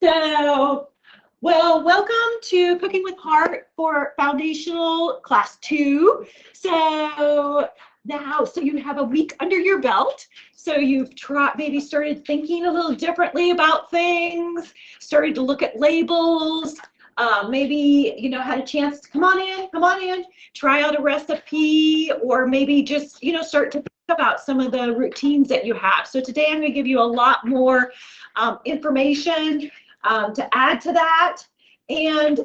So, well, welcome to Cooking with Heart for Foundational Class 2. So you have a week under your belt. So you've maybe started thinking a little differently about things, started to look at labels, maybe, had a chance to come on in, try out a recipe, or maybe just, start to think about some of the routines that you have. So today I'm going to give you a lot more information to add to that. And,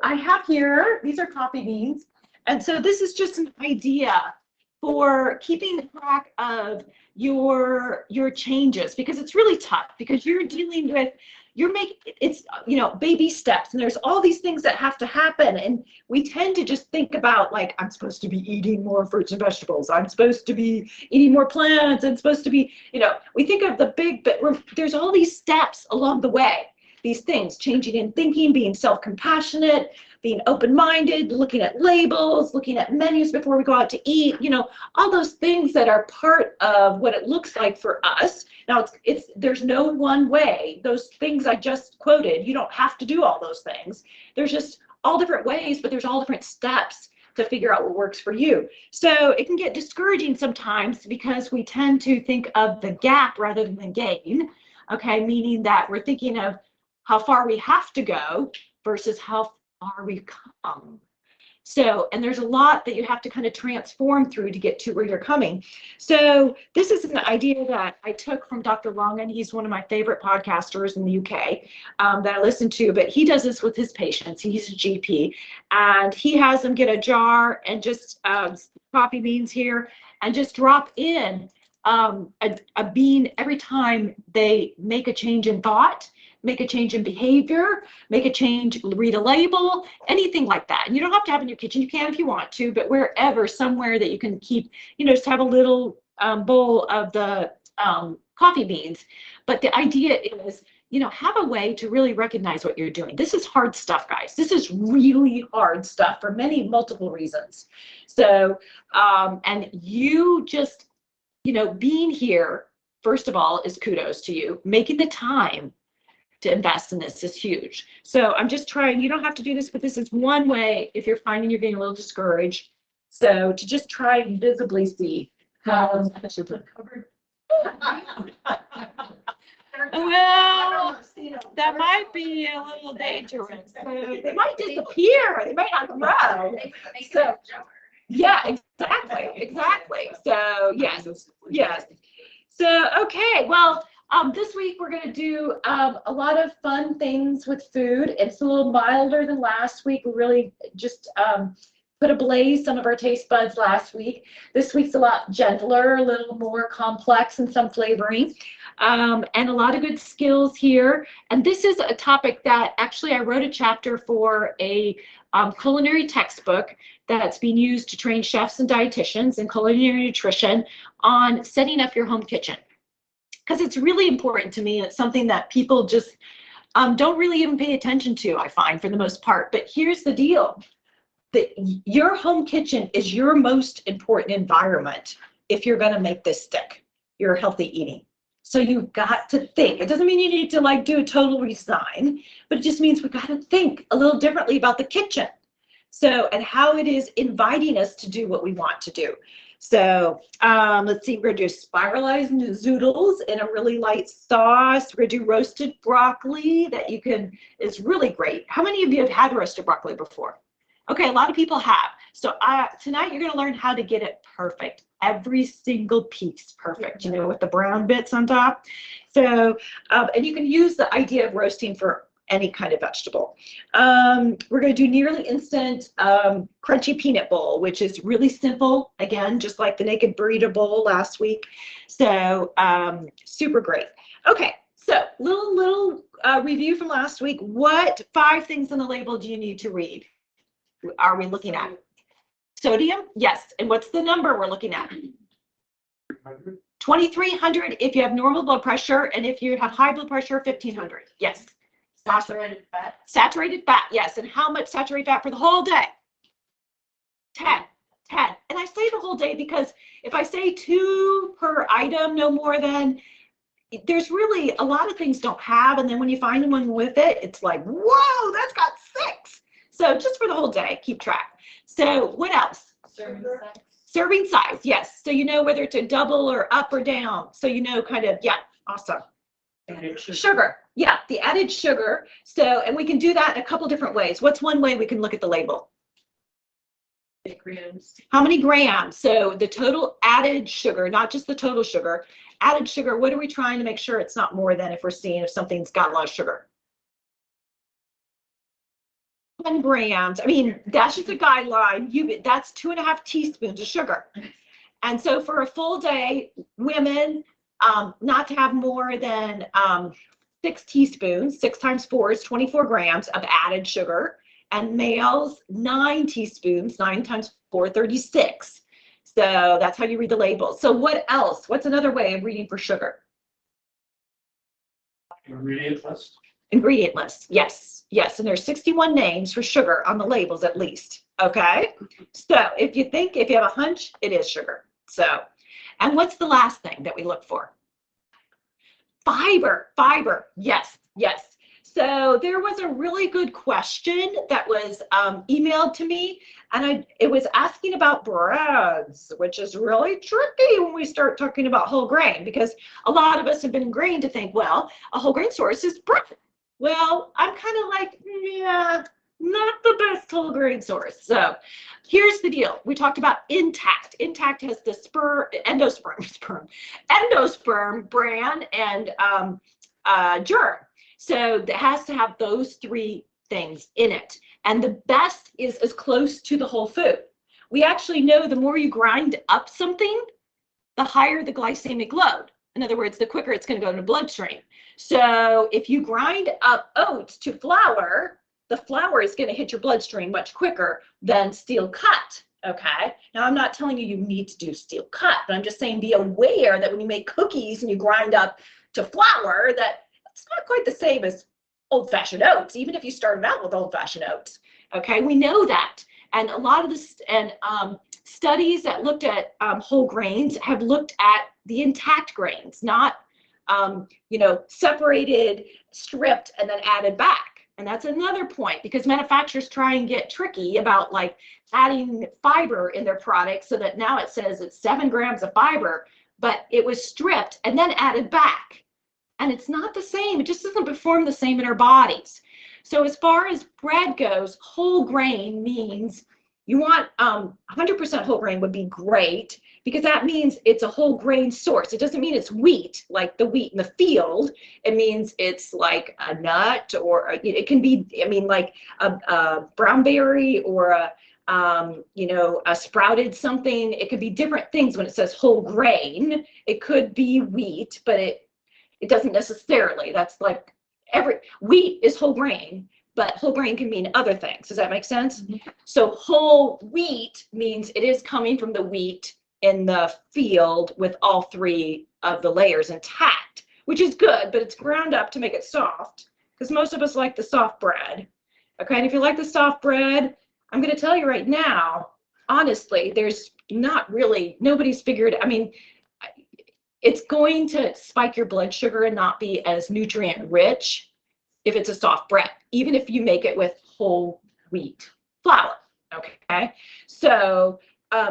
I have here, these are coffee beans. And so this is just an idea for keeping track of your changes, because it's really tough, because you're dealing with, it's, baby steps, and there's all these things that have to happen. And we tend to just think about, like, I'm supposed to be eating more fruits and vegetables. I'm supposed to be eating more plants. I'm supposed to be, we think of the big, but there's all these steps along the way. These things, changing in thinking, being self-compassionate, being open-minded, looking at labels, looking at menus before we go out to eat, all those things that are part of what it looks like for us. Now, there's no one way. Those things I just quoted, you don't have to do all those things. There's just all different ways, but there's all different steps to figure out what works for you. So it can get discouraging sometimes, because we tend to think of the gap rather than the gain, okay, meaning that we're thinking of how far we have to go versus how far we've come. So, and there's a lot that you have to kind of transform through to get to where you're coming. So this is an idea that I took from Dr. Longan. He's one of my favorite podcasters in the UK that I listen to, but he does this with his patients. He's a GP, and he has them get a jar and just coffee beans here, and just drop in a bean every time they make a change in thought, make a change in behavior, make a change, read a label, anything like that. And you don't have to have it in your kitchen. You can if you want to, but wherever, somewhere that you can keep, just have a little bowl of the coffee beans. But the idea is, have a way to really recognize what you're doing. This is hard stuff, guys. This is really hard stuff for multiple reasons. So, and you just, being here, first of all, is kudos to you. Making the time to invest in this is huge. So I'm just trying, you don't have to do this, but this is one way if you're finding you're getting a little discouraged. So to just try and visibly see how I should put covered. Well, that might be a little dangerous. So they might disappear. They might not grow. So yeah, exactly. So yes. So okay, well, this week we're going to do a lot of fun things with food. It's a little milder than last week. We really just put ablaze some of our taste buds last week. This week's a lot gentler, a little more complex in some flavoring, and a lot of good skills here. And this is a topic that actually I wrote a chapter for a culinary textbook that's being used to train chefs and dietitians in culinary nutrition on setting up your home kitchen. Because it's really important to me. It's something that people just don't really even pay attention to, I find, for the most part. But here's the deal. Your home kitchen is your most important environment if you're going to make this stick, your healthy eating. So you've got to think. It doesn't mean you need to do a total redesign, but it just means we've got to think a little differently about the kitchen. So, and how it is inviting us to do what we want to do. So let's see, we're going to do spiralized zoodles in a really light sauce. We're going to do roasted broccoli that is really great. How many of you have had roasted broccoli before? Okay, a lot of people have. So tonight you're going to learn how to get it perfect. Every single piece perfect, with the brown bits on top. So, and you can use the idea of roasting for any kind of vegetable. We're going to do nearly instant crunchy peanut bowl, which is really simple. Again, just like the naked burrito bowl last week. So super great. Okay, so little review from last week. What 5 things on the label do you need to read? Are we looking at? Sodium? Yes. And what's the number we're looking at? 2,300 if you have normal blood pressure, and if you have high blood pressure, 1,500. Yes. Saturated fat? Saturated fat, yes. And how much saturated fat for the whole day? 10. And I say the whole day because if I say 2 per item, no more than, there's really a lot of things don't have, and then when you find one with it, it's like, whoa, that's got 6. So just for the whole day, keep track. So what else? Serving size. Serving size, yes. So you know whether it's a double or up or down. So you know kind of, yeah, awesome. Sugar, yeah, the added sugar. So, and we can do that in a couple different ways. What's one way we can look at the label? Grams. How many grams? So the total added sugar, not just the total sugar, added sugar, what are we trying to make sure it's not more than if we're seeing if something's got a lot of sugar? 10 grams. I mean, that's just a guideline. That's 2.5 teaspoons of sugar. And so for a full day, women, not to have more than 6 teaspoons, 6 times 4 is 24 grams of added sugar. And males, 9 teaspoons, 9 times 4, 36. So that's how you read the label. So what else? What's another way of reading for sugar? Ingredient list. Ingredient list, yes, yes. And there's 61 names for sugar on the labels at least, okay? So if you have a hunch, it is sugar. So, and what's the last thing that we look for? Fiber, yes, yes. So there was a really good question that was emailed to me, and it was asking about breads, which is really tricky when we start talking about whole grain, because a lot of us have been ingrained to think, well, a whole grain source is bread. Well, I'm kind of like, yeah, not the best whole grain source. So here's the deal. We talked about Intact. Intact has the endosperm, bran, and germ. So it has to have those 3 things in it. And the best is as close to the whole food. We actually know the more you grind up something, the higher the glycemic load. In other words, the quicker it's going to go in the bloodstream. So if you grind up oats to flour, the flour is going to hit your bloodstream much quicker than steel cut. Okay. Now, I'm not telling you you need to do steel cut, but I'm just saying be aware that when you make cookies and you grind up to flour, that it's not quite the same as old-fashioned oats, even if you started out with old-fashioned oats. Okay, we know that. And a lot of the studies that looked at whole grains have looked at the intact grains, not separated, stripped, and then added back. And that's another point, because manufacturers try and get tricky about like adding fiber in their product so that now it says it's 7 grams of fiber, but it was stripped and then added back. And it's not the same. It just doesn't perform the same in our bodies. So as far as bread goes, whole grain means you want 100% whole grain would be great, because that means it's a whole grain source. It doesn't mean it's wheat, like the wheat in the field. It means it's like a nut, or it can be, I mean, like a brown berry, or a sprouted something. It could be different things when it says whole grain. It could be wheat, but it doesn't necessarily. That's like wheat is whole grain, but whole grain can mean other things. Does that make sense? Mm-hmm. So whole wheat means it is coming from the wheat in the field with all 3 of the layers intact, which is good, but it's ground up to make it soft, because most of us like the soft bread. Okay, and if you like the soft bread, I'm going to tell you right now, honestly, there's not really, nobody's figured, I mean, it's going to spike your blood sugar and not be as nutrient rich if it's a soft bread, even if you make it with whole wheat flour. Okay, so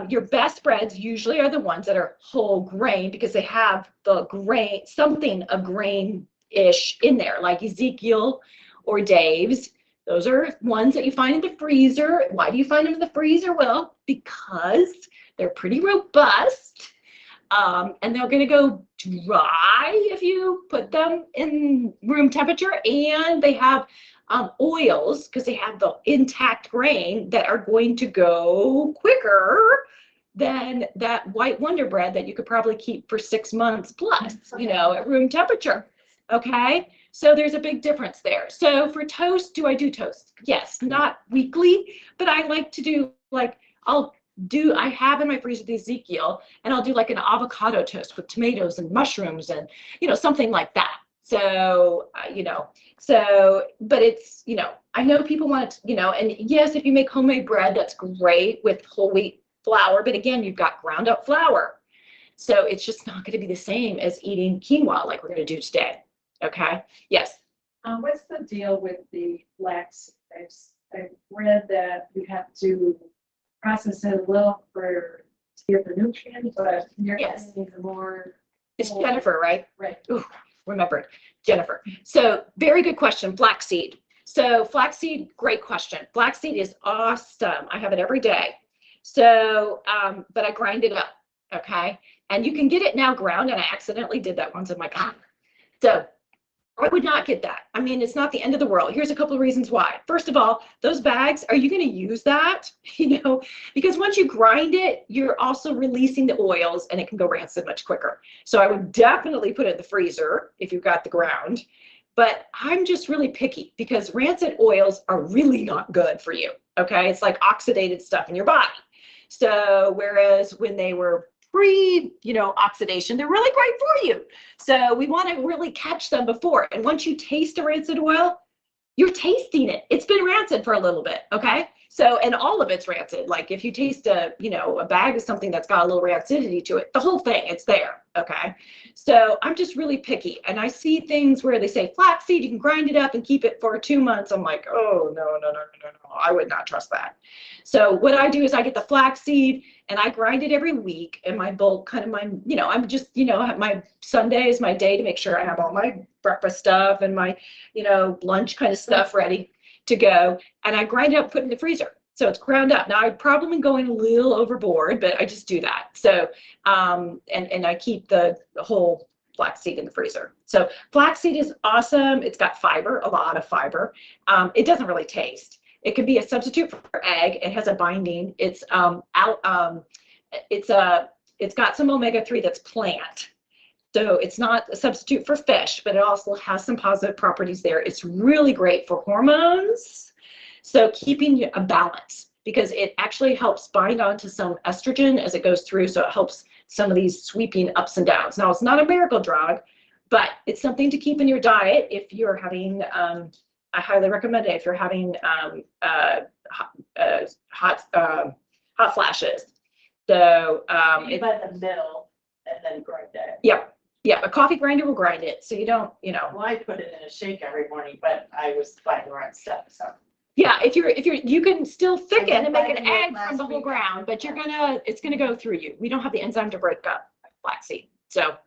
your best breads usually are the ones that are whole grain, because they have the grain, something a grain-ish in there, like Ezekiel or Dave's. Those are ones that you find in the freezer. Why do you find them in the freezer? Well, because they're pretty robust. And they're going to go dry if you put them in room temperature, and they have oils, because they have the intact grain, that are going to go quicker than that white Wonder Bread that you could probably keep for 6 months plus, at room temperature. Okay, so there's a big difference there. So for toast, do I do toast? Yes, not weekly, but I like to do, like, I have in my freezer the Ezekiel, and I'll do like an avocado toast with tomatoes and mushrooms and, something like that. So, but it's, I know people want it, and yes, if you make homemade bread, that's great with whole wheat flour, but again, you've got ground up flour. So it's just not going to be the same as eating quinoa like we're going to do today. Okay. Yes. What's the deal with the flax? I've read that you have to process it a little to get the nutrients, but you're Yes. getting the more. It's Jennifer, right? Right. Ooh, remembered. Jennifer. So very good question. Flaxseed. So flaxseed, great question. Flaxseed is awesome. I have it every day. So, but I grind it up. Okay. And you can get it now ground, and I accidentally did that once. I'm like, ah. So I would not get that. I mean, it's not the end of the world. Here's a couple of reasons why. First of all, those bags, are you going to use that? Because once you grind it, you're also releasing the oils and it can go rancid much quicker. So I would definitely put it in the freezer if you've got the ground. But I'm just really picky because rancid oils are really not good for you. Okay. It's like oxidated stuff in your body. So whereas when they were oxidation, they're really great for you. So we want to really catch them before. And once you taste a rancid oil, you're tasting it. It's been rancid for a little bit. Okay. So, and all of it's rancid. Like if you taste a bag of something that's got a little rancidity to it, the whole thing, it's there. Okay. So I'm just really picky. And I see things where they say flaxseed, you can grind it up and keep it for 2 months. I'm like, oh, no. I would not trust that. So what I do is I get the flaxseed and I grind it every week, and my bulk I'm just, my Sunday is my day to make sure I have all my breakfast stuff and my, lunch kind of stuff ready to go. And I grind it up, put it in the freezer. So it's ground up. Now I've probably been going a little overboard, but I just do that. So, and I keep the whole flaxseed in the freezer. So flaxseed is awesome. It's got fiber, a lot of fiber. It doesn't really taste. It could be a substitute for egg. It has a binding. It's got some omega-3 that's plant. So it's not a substitute for fish, but it also has some positive properties there. It's really great for hormones. So keeping a balance, because it actually helps bind onto some estrogen as it goes through. So it helps some of these sweeping ups and downs. Now, it's not a miracle drug, but it's something to keep in your diet if you're having, I highly recommend it if you're having hot flashes. So You by the middle and then grind it. Yeah, a coffee grinder will grind it, so you don't, Well, I put it in a shake every morning, but I was buying the right stuff, so. Yeah, if you can still thicken and make an egg from the whole ground, but it's gonna go through you. We don't have the enzyme to break up flaxseed. So,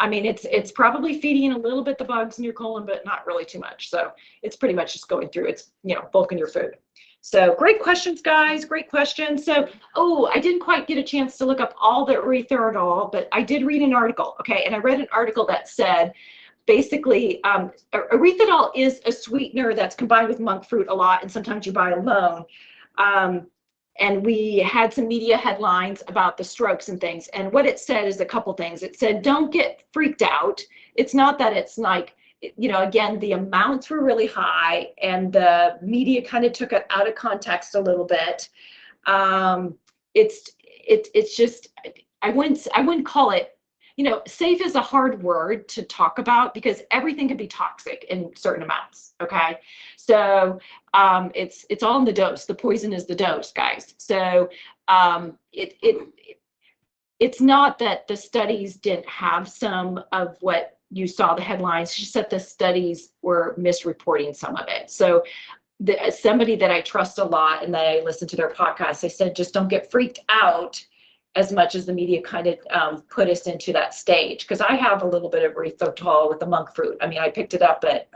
I mean, it's probably feeding a little bit the bugs in your colon, but not really too much. So it's pretty much just going through. It's, bulk in your food. So great questions, guys. Great questions. So, I didn't quite get a chance to look up all the erythritol, but I did read an article. Okay. And I read an article that said, basically, erythritol is a sweetener that's combined with monk fruit a lot, and sometimes you buy alone. And we had some media headlines about the strokes and things. And what it said is a couple things. It said, don't get freaked out. It's not that it's like, again, the amounts were really high and the media kind of took it out of context a little bit. It's just, I wouldn't call it, safe is a hard word to talk about because everything can be toxic in certain amounts. Okay. So, it's all in the dose. The poison is the dose, guys. So, it's not that the studies didn't have some of what you saw the headlines. It's just that the studies were misreporting some of it. So somebody that I trust a lot and that I listen to their podcast, they said, just don't get freaked out as much as the media kind of put us into that stage. Because I have a little bit of erythritol with the monk fruit. I mean, I picked it up at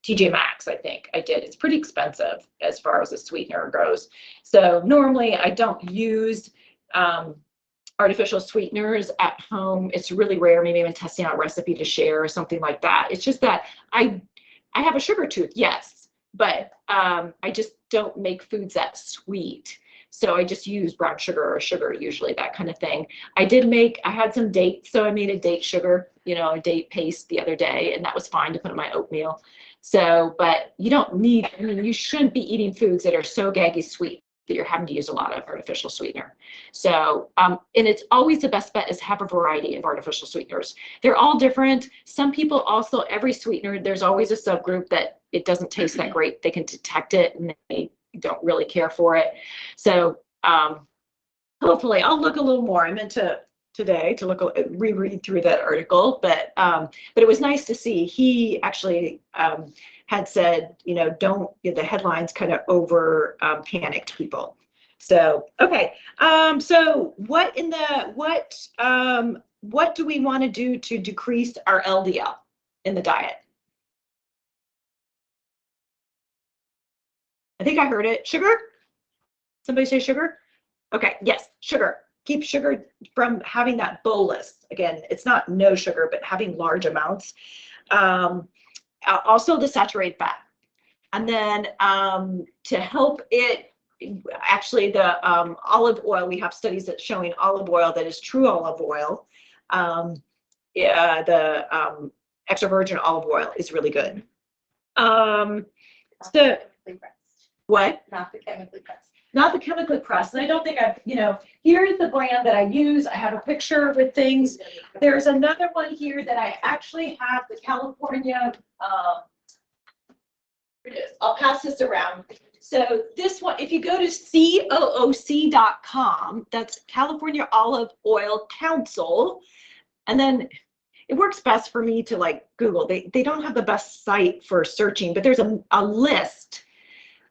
TJ Maxx, I think I did. It's pretty expensive as far as a sweetener goes. So normally I don't use artificial sweeteners at home. It's really rare. Maybe I'm testing out a recipe to share or something like that. It's just that I have a sugar tooth, yes, but I just don't make foods that sweet. So I just use brown sugar or sugar, usually that kind of thing. I had some dates, so I made a date sugar, a date paste the other day, and that was fine to put in my oatmeal. So, but you shouldn't be eating foods that are so gaggy sweet that you're having to use a lot of artificial sweetener. So, and it's always the best bet is have a variety of artificial sweeteners. They're all different. Some people also, every sweetener, there's always a subgroup that it doesn't taste that great. They can detect it and they don't really care for it. So, hopefully I'll look a little more. I meant to today to reread through that article, but it was nice to see. He actually had said, don't the headlines kind of over panicked people. So okay, so what do we want to do to decrease our LDL in the diet? I think I heard it. Sugar? Somebody say sugar? Okay, yes, sugar. Keep sugar from having that bolus. Again, it's not no sugar, but having large amounts. Also the saturated fat. And then to help it, actually the olive oil, we have studies that's showing olive oil that is true olive oil. The extra virgin olive oil is really good. So what? Not the chemically pressed. Not the chemically pressed. And I don't think here's the brand that I use. I have a picture with things. There's another one here that I actually have, the California, here it is. I'll pass this around. So this one, if you go to COOC.com, that's California Olive Oil Council, and then it works best for me to like Google. They don't have the best site for searching, but there's a list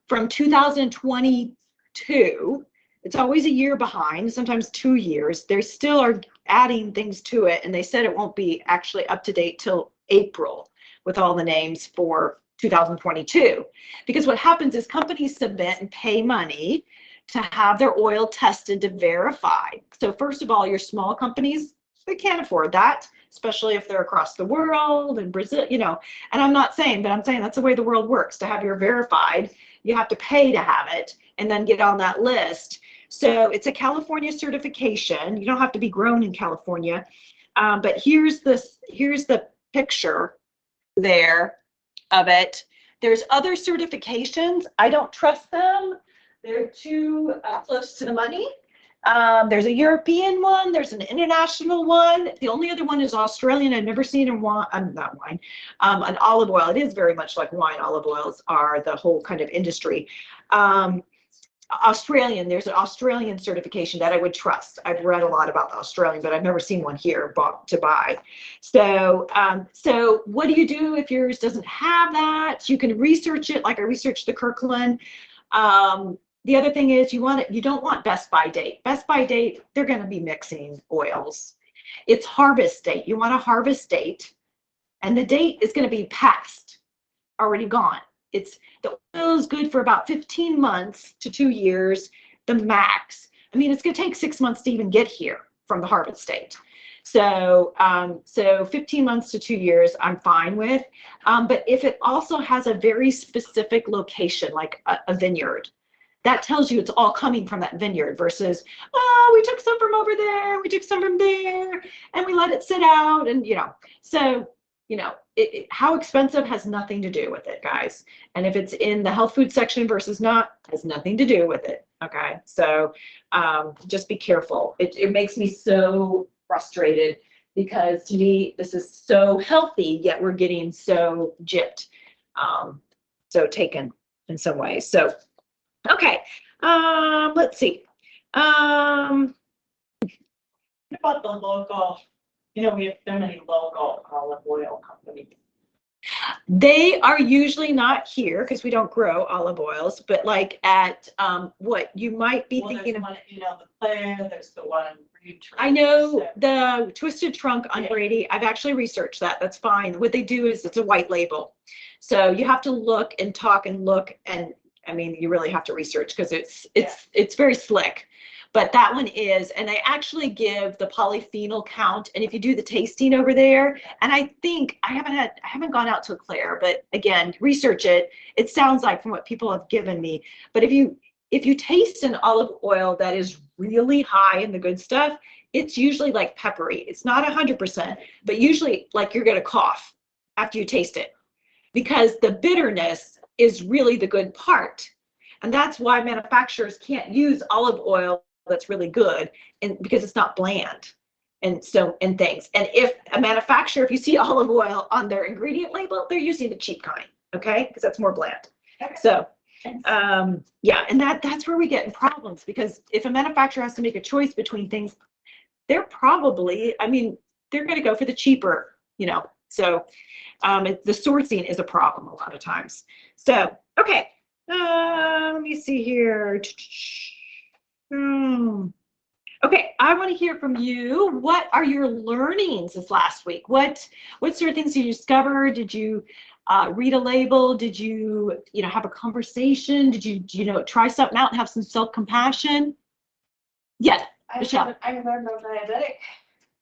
from 2022. It's always a year behind, sometimes 2 years. They still are adding things to it, and they said it won't be actually up to date till April with all the names for 2022. Because what happens is companies submit and pay money to have their oil tested to verify. So first of all, your small companies, they can't afford that, especially if they're across the world and Brazil, and I'm not saying, but I'm saying that's the way the world works. To have your verified, you have to pay to have it and then get on that list. So it's a California certification. You don't have to be grown in California. But here's the picture there of it. There's other certifications. I don't trust them. They're too close to the money. There's a European one. There's an international one. The only other one is Australian. I've never seen an olive oil. It is very much like wine. Olive oils are the whole kind of industry. Australian, there's an Australian certification that I would trust. I've read a lot about the Australian, but I've never seen one here to buy. So what do you do if yours doesn't have that? You can research it, like I researched the Kirkland. The other thing is you don't want best by date. Best by date, they're going to be mixing oils. It's harvest date. You want a harvest date, and the date is going to be past, already gone. The oil is good for about 15 months to 2 years, the max. I mean, it's going to take 6 months to even get here from the harvest date. So 15 months to 2 years, I'm fine with. But if it also has a very specific location, like a vineyard, that tells you it's all coming from that vineyard versus, we took some from over there, we took some from there, and we let it sit out, and so how expensive has nothing to do with it, guys. And if it's in the health food section versus not, has nothing to do with it. Okay, so just be careful. It makes me so frustrated because to me this is so healthy, yet we're getting so gypped, so taken in some ways. So okay, let's see. What about the local? We have so many local olive oil companies. They are usually not here because we don't grow olive oils, but like at what you might be thinking of. One, the Claire, there's the one. I know the Twisted Trunk on Brady. I've actually researched that. That's fine. What they do is it's a white label, so you have to look and talk and look, and I mean you really have to research because it's very slick. But that one is, and they actually give the polyphenol count. And if you do the tasting over there, and I think I haven't gone out to a Claire, but again, research it. It sounds like from what people have given me. But if you taste an olive oil that is really high in the good stuff, it's usually like peppery. It's not 100%, but usually like you're gonna cough after you taste it, because the bitterness is really the good part. And that's why manufacturers can't use olive oil that's really good, and because it's not bland and things. And if a manufacturer, if you see olive oil on their ingredient label, they're using the cheap kind, okay, because that's more bland. Okay. So yeah, and that's where we get in problems, because if a manufacturer has to make a choice between things, they're probably, I mean, they're going to go for the cheaper, you know, so the sourcing is a problem a lot of times. So, okay, let me see here. Okay, I want to hear from you. What are your learnings this last week? What sort of things did you discover? Did you read a label? Did you, have a conversation? Did you, try something out and have some self-compassion? Yes, Michelle. I learned I'm diabetic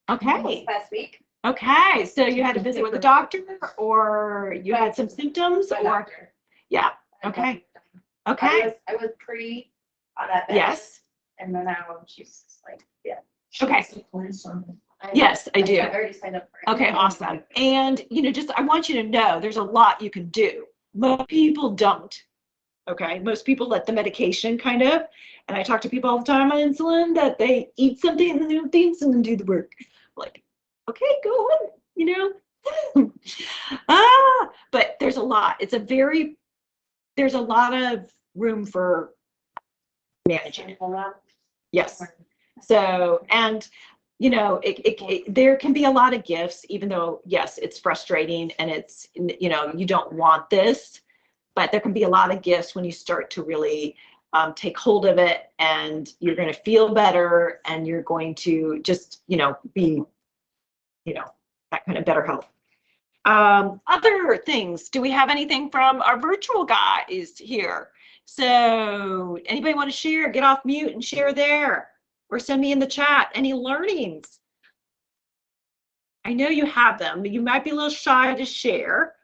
Okay. this past week. Okay, so you had to visit with a doctor, or you had some symptoms, My or doctor. yeah. My Okay. doctor. Okay. I was pre on that bed. Yes. And then now she's just like, yeah. Okay. I- Yes, I do. I already signed up for it. Okay, awesome. And, just, I want you to know there's a lot you can do. Most people don't. Okay, most people let the medication kind of, and I talk to people all the time on insulin that they eat something and then do things and then do the work. Like, okay, go on, but there's a lot. There's a lot of room for managing it. Yes. So, and, there can be a lot of gifts, even though, yes, it's frustrating and it's, you don't want this, but there can be a lot of gifts when you start to really take hold of it, and you're going to feel better, and you're going to just, be, that kind of better health. Other things, do we have anything from our virtual guys here? So anybody want to share? Get off mute and share there, or send me in the chat any learnings. I know you have them, but you might be a little shy to share.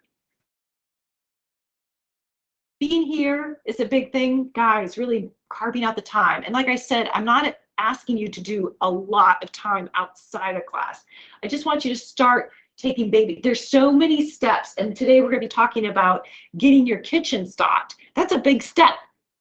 Being here is a big thing, guys, really carving out the time. And like I said, I'm not asking you to do a lot of time outside of class. I just want you to start taking baby. There's so many steps. And today we're going to be talking about getting your kitchen stocked. That's a big step.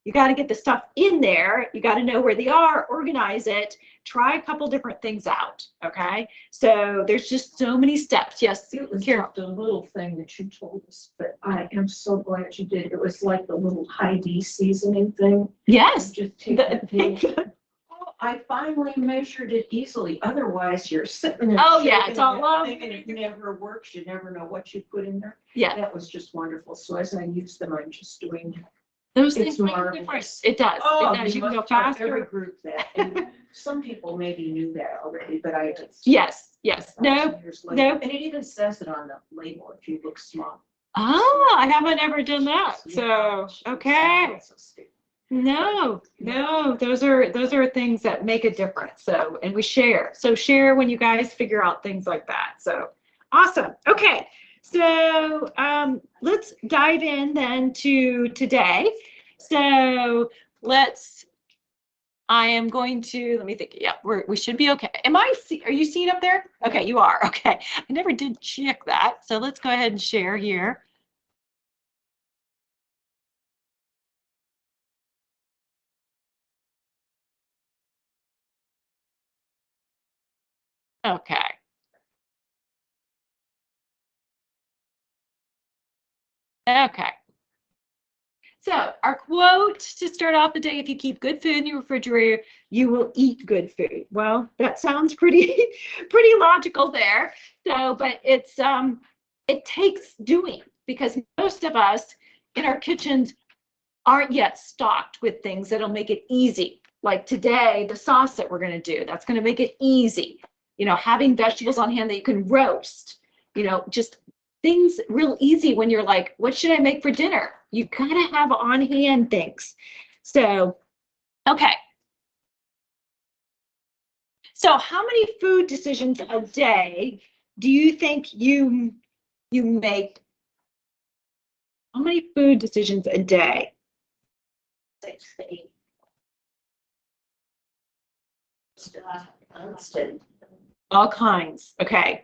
You got to get the stuff in there. You got to know where they are, organize it, try a couple different things out. Okay. So there's just so many steps. Yes. It was Carol. just a little thing that you told us, but I am so glad you did. It was like the little Hy-Vee seasoning thing. Yes. Just take that thing. Oh, I finally measured it easily. Otherwise, you're sitting there. Oh, yeah, shaking it's all that over. thing and it never works. You never know what you put in there. Yeah. That was just wonderful. So as I use them, I'm just doing. Those It's things make a marvelous. difference. It does. Oh, It does. You can go must tell every faster. group that. And some people maybe knew that already, but I just. Yes. Yes. No. 1,000 years later. no. And it even says it on the label if you look small. Oh, I haven't ever done that. So, okay. No, those are things that make a difference. So, and we share. So share when you guys figure out things like that. So awesome. Okay. So let's dive in then to today. So I am going to, let me think. Yeah, we should be okay. Are you seeing up there? Okay, you are. Okay. I never did check that. So let's go ahead and share here. Okay. Okay. So our quote to start off the day: if you keep good food in your refrigerator, you will eat good food. Well, that sounds pretty logical there. So, but it takes doing, because most of us in our kitchens aren't yet stocked with things that'll make it easy. Like today, the sauce that we're going to do, that's going to make it easy. Having vegetables on hand that you can roast, just things real easy when you're like, what should I make for dinner? You gotta have on hand things. So, okay. So how many food decisions a day do you think you make? How many food decisions a day? 6 to 8. All kinds. Okay.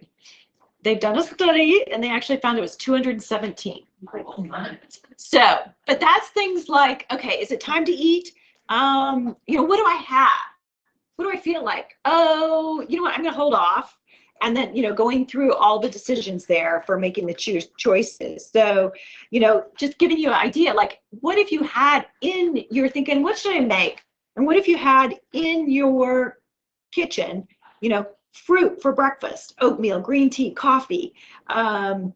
They've done a study and they actually found it was 217. So, but that's things like, okay, is it time to eat? What do I have? What do I feel like? Oh, you know what? I'm going to hold off. And then, going through all the decisions there for making the choices. So, just giving you an idea, like, what if you had you're thinking, what should I make? And what if you had in your kitchen fruit for breakfast, oatmeal, green tea, coffee, for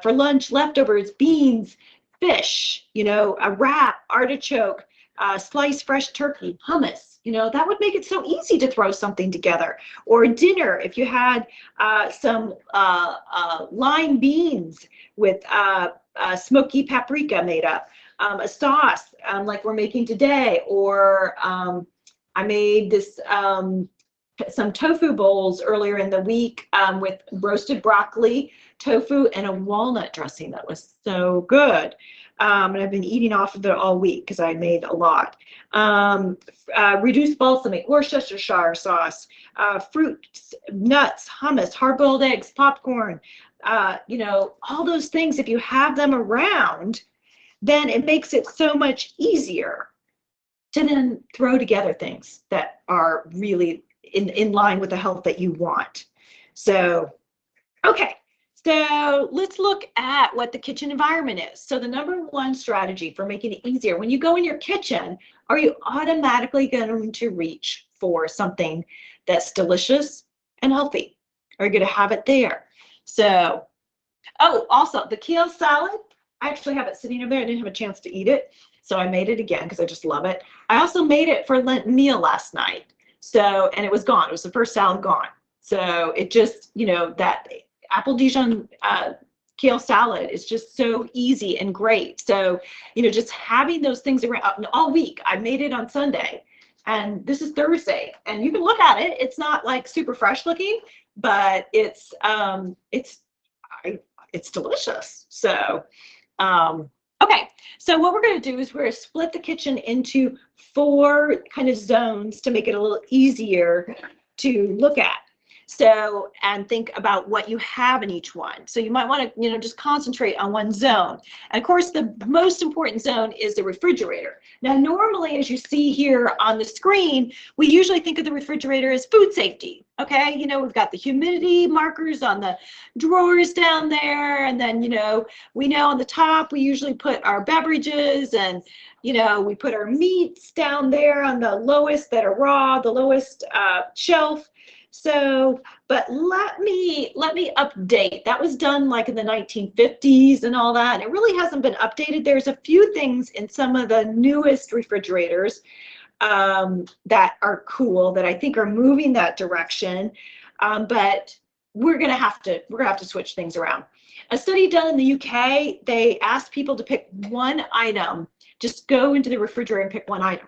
lunch, leftovers, beans, fish, a wrap, artichoke, sliced fresh turkey, hummus. That would make it so easy to throw something together. Or dinner, if you had some lime beans with smoky paprika made up, a sauce like we're making today, or I made this some tofu bowls earlier in the week with roasted broccoli, tofu, and a walnut dressing that was so good. And I've been eating off of it all week because I made a lot. Reduced balsamic, Worcestershire sauce, fruits, nuts, hummus, hard-boiled eggs, popcorn, all those things. If you have them around, then it makes it so much easier to then throw together things that are really in line with the health that you want. So, okay. So let's look at what the kitchen environment is. So the number one strategy for making it easier, when you go in your kitchen, are you automatically going to reach for something that's delicious and healthy? Are you going to have it there? So, also the kale salad, I actually have it sitting over there. I didn't have a chance to eat it, so I made it again because I just love it. I also made it for Lenten meal last night. So, and it was gone. It was the first salad gone. So it just, that apple Dijon kale salad is just so easy and great. So, just having those things around all week. I made it on Sunday, and this is Thursday, and you can look at it. It's not like super fresh looking, but it's delicious. So, okay. So what we're going to do is we're going to split the kitchen into 4 kind of zones to make it a little easier to look at. So, and think about what you have in each one. So you might want to, just concentrate on one zone. And of course, the most important zone is the refrigerator. Now, normally, as you see here on the screen, we usually think of the refrigerator as food safety. Okay, we've got the humidity markers on the drawers down there. And then, we know on the top, we usually put our beverages, and, we put our meats down there on the lowest that are raw, the lowest shelf. So, but let me update. That was done like in the 1950s and all that. And it really hasn't been updated. There's a few things in some of the newest refrigerators that are cool, that I think are moving that direction. But we're gonna have to switch things around. A study done in the UK, they asked people to pick one item. Just go into the refrigerator and pick one item.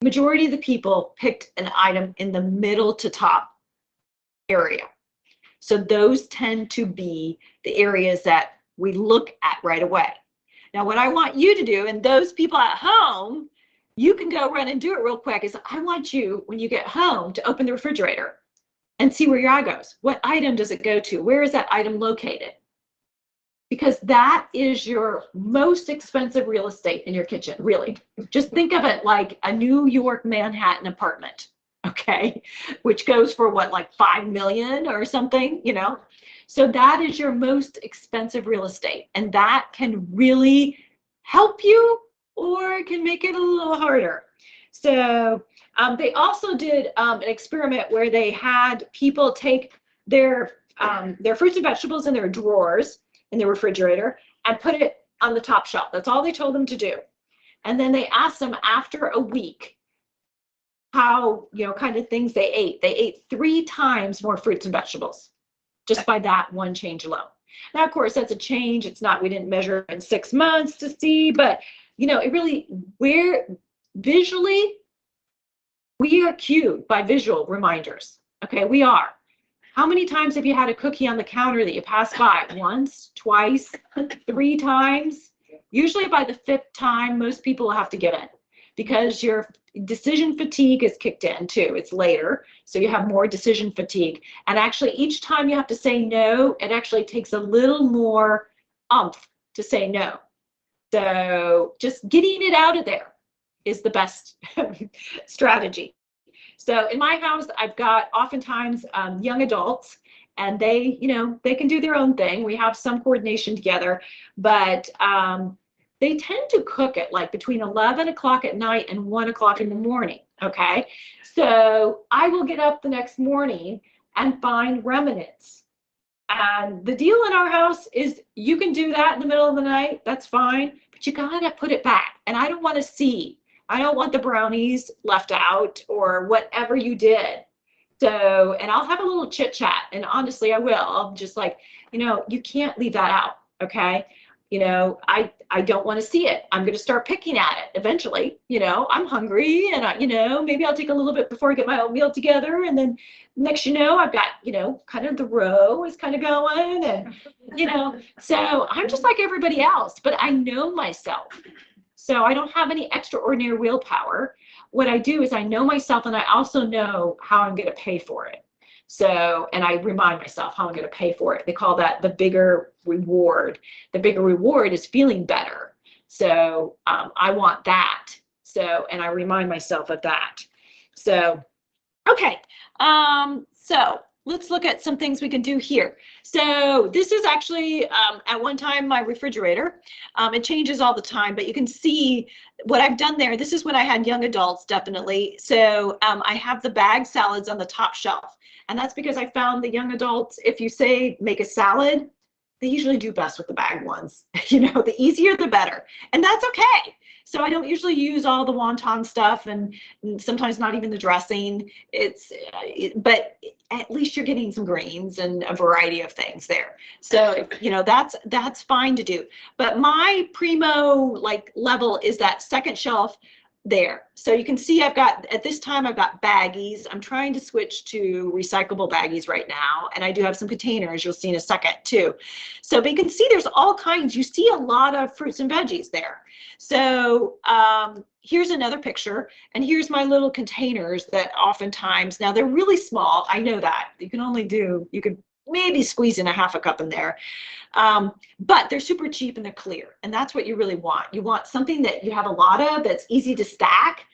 Majority of the people picked an item in the middle to top area. So those tend to be the areas that we look at right away. Now, what I want you to do, and those people at home, you can go run and do it real quick, is I want you, when you get home, to open the refrigerator and see where your eye goes. What item does it go to? Where is that item located? Because that is your most expensive real estate in your kitchen, really. Just think of it like a New York Manhattan apartment, okay? Which goes for what, like $5 million or something, So that is your most expensive real estate. And that can really help you, or it can make it a little harder. So they also did an experiment where they had people take their fruits and vegetables in their drawers in the refrigerator and put it on the top shelf. That's all they told them to do. And then they asked them after a week how, kind of things they ate. They ate 3 times more fruits and vegetables just by that one change alone. Now, of course, that's a change. It's not, we didn't measure in 6 months to see, but it really, visually, we are cued by visual reminders. Okay, we are. How many times have you had a cookie on the counter that you passed by? Once, twice, 3 times? Usually by the 5th time, most people will have to give in because your decision fatigue is kicked in too. It's later, so you have more decision fatigue. And actually, each time you have to say no, it actually takes a little more oomph to say no. So just getting it out of there is the best strategy. So in my house, I've got oftentimes young adults, and they can do their own thing. We have some coordination together, but they tend to cook at like between 11 o'clock at night and 1 o'clock in the morning. Okay. So I will get up the next morning and find remnants. And the deal in our house is you can do that in the middle of the night, that's fine, but you gotta put it back. And I don't want to see. I don't want the brownies left out or whatever you did. So, and I'll have a little chit chat, and honestly, I will. I'll just like, you can't leave that out, okay? I don't want to see it. I'm going to start picking at it eventually. I'm hungry, and maybe I'll take a little bit before I get my oatmeal together, and then next, I've got, kind of the row is kind of going, and so I'm just like everybody else, but I know myself. So I don't have any extraordinary willpower. What I do is I know myself, and I also know how I'm going to pay for it. So, and I remind myself how I'm going to pay for it. They call that the bigger reward. The bigger reward is feeling better. So I want that. So, and I remind myself of that. So, okay. So let's look at some things we can do here. So this is actually at one time my refrigerator. It changes all the time, but you can see what I've done there. This is when I had young adults, definitely. So I have the bag salads on the top shelf. And that's because I found the young adults, if you say make a salad, they usually do best with the bag ones. The easier, the better. And that's okay. So I don't usually use all the wonton stuff and sometimes not even the dressing. But at least you're getting some greens and a variety of things there. So, that's fine to do. But my primo level is that second shelf there. So you can see at this time I've got baggies. I'm trying to switch to recyclable baggies right now. And I do have some containers you'll see in a second too. So, but you can see there's all kinds. You see a lot of fruits and veggies there. So here's another picture, and here's my little containers that oftentimes, now they're really small. I know that you could maybe squeeze in a half a cup in there. But they're super cheap and they're clear. And that's what you really want. You want something that you have a lot of, that's easy to stack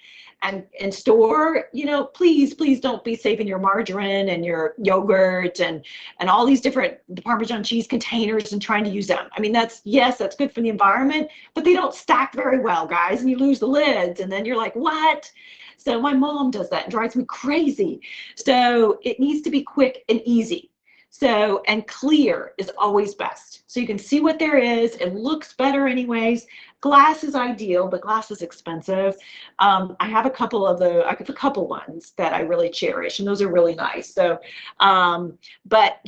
and store. Please don't be saving your margarine and your yogurt and all these different Parmesan cheese containers and trying to use them. I mean, that's good for the environment, but they don't stack very well, guys. And you lose the lids, and then you're like, what? So my mom does that and drives me crazy. So it needs to be quick and easy. So, and clear is always best. So you can see what there is. It looks better anyways. Glass is ideal, but glass is expensive. I have a couple ones that I really cherish, and those are really nice. So, but,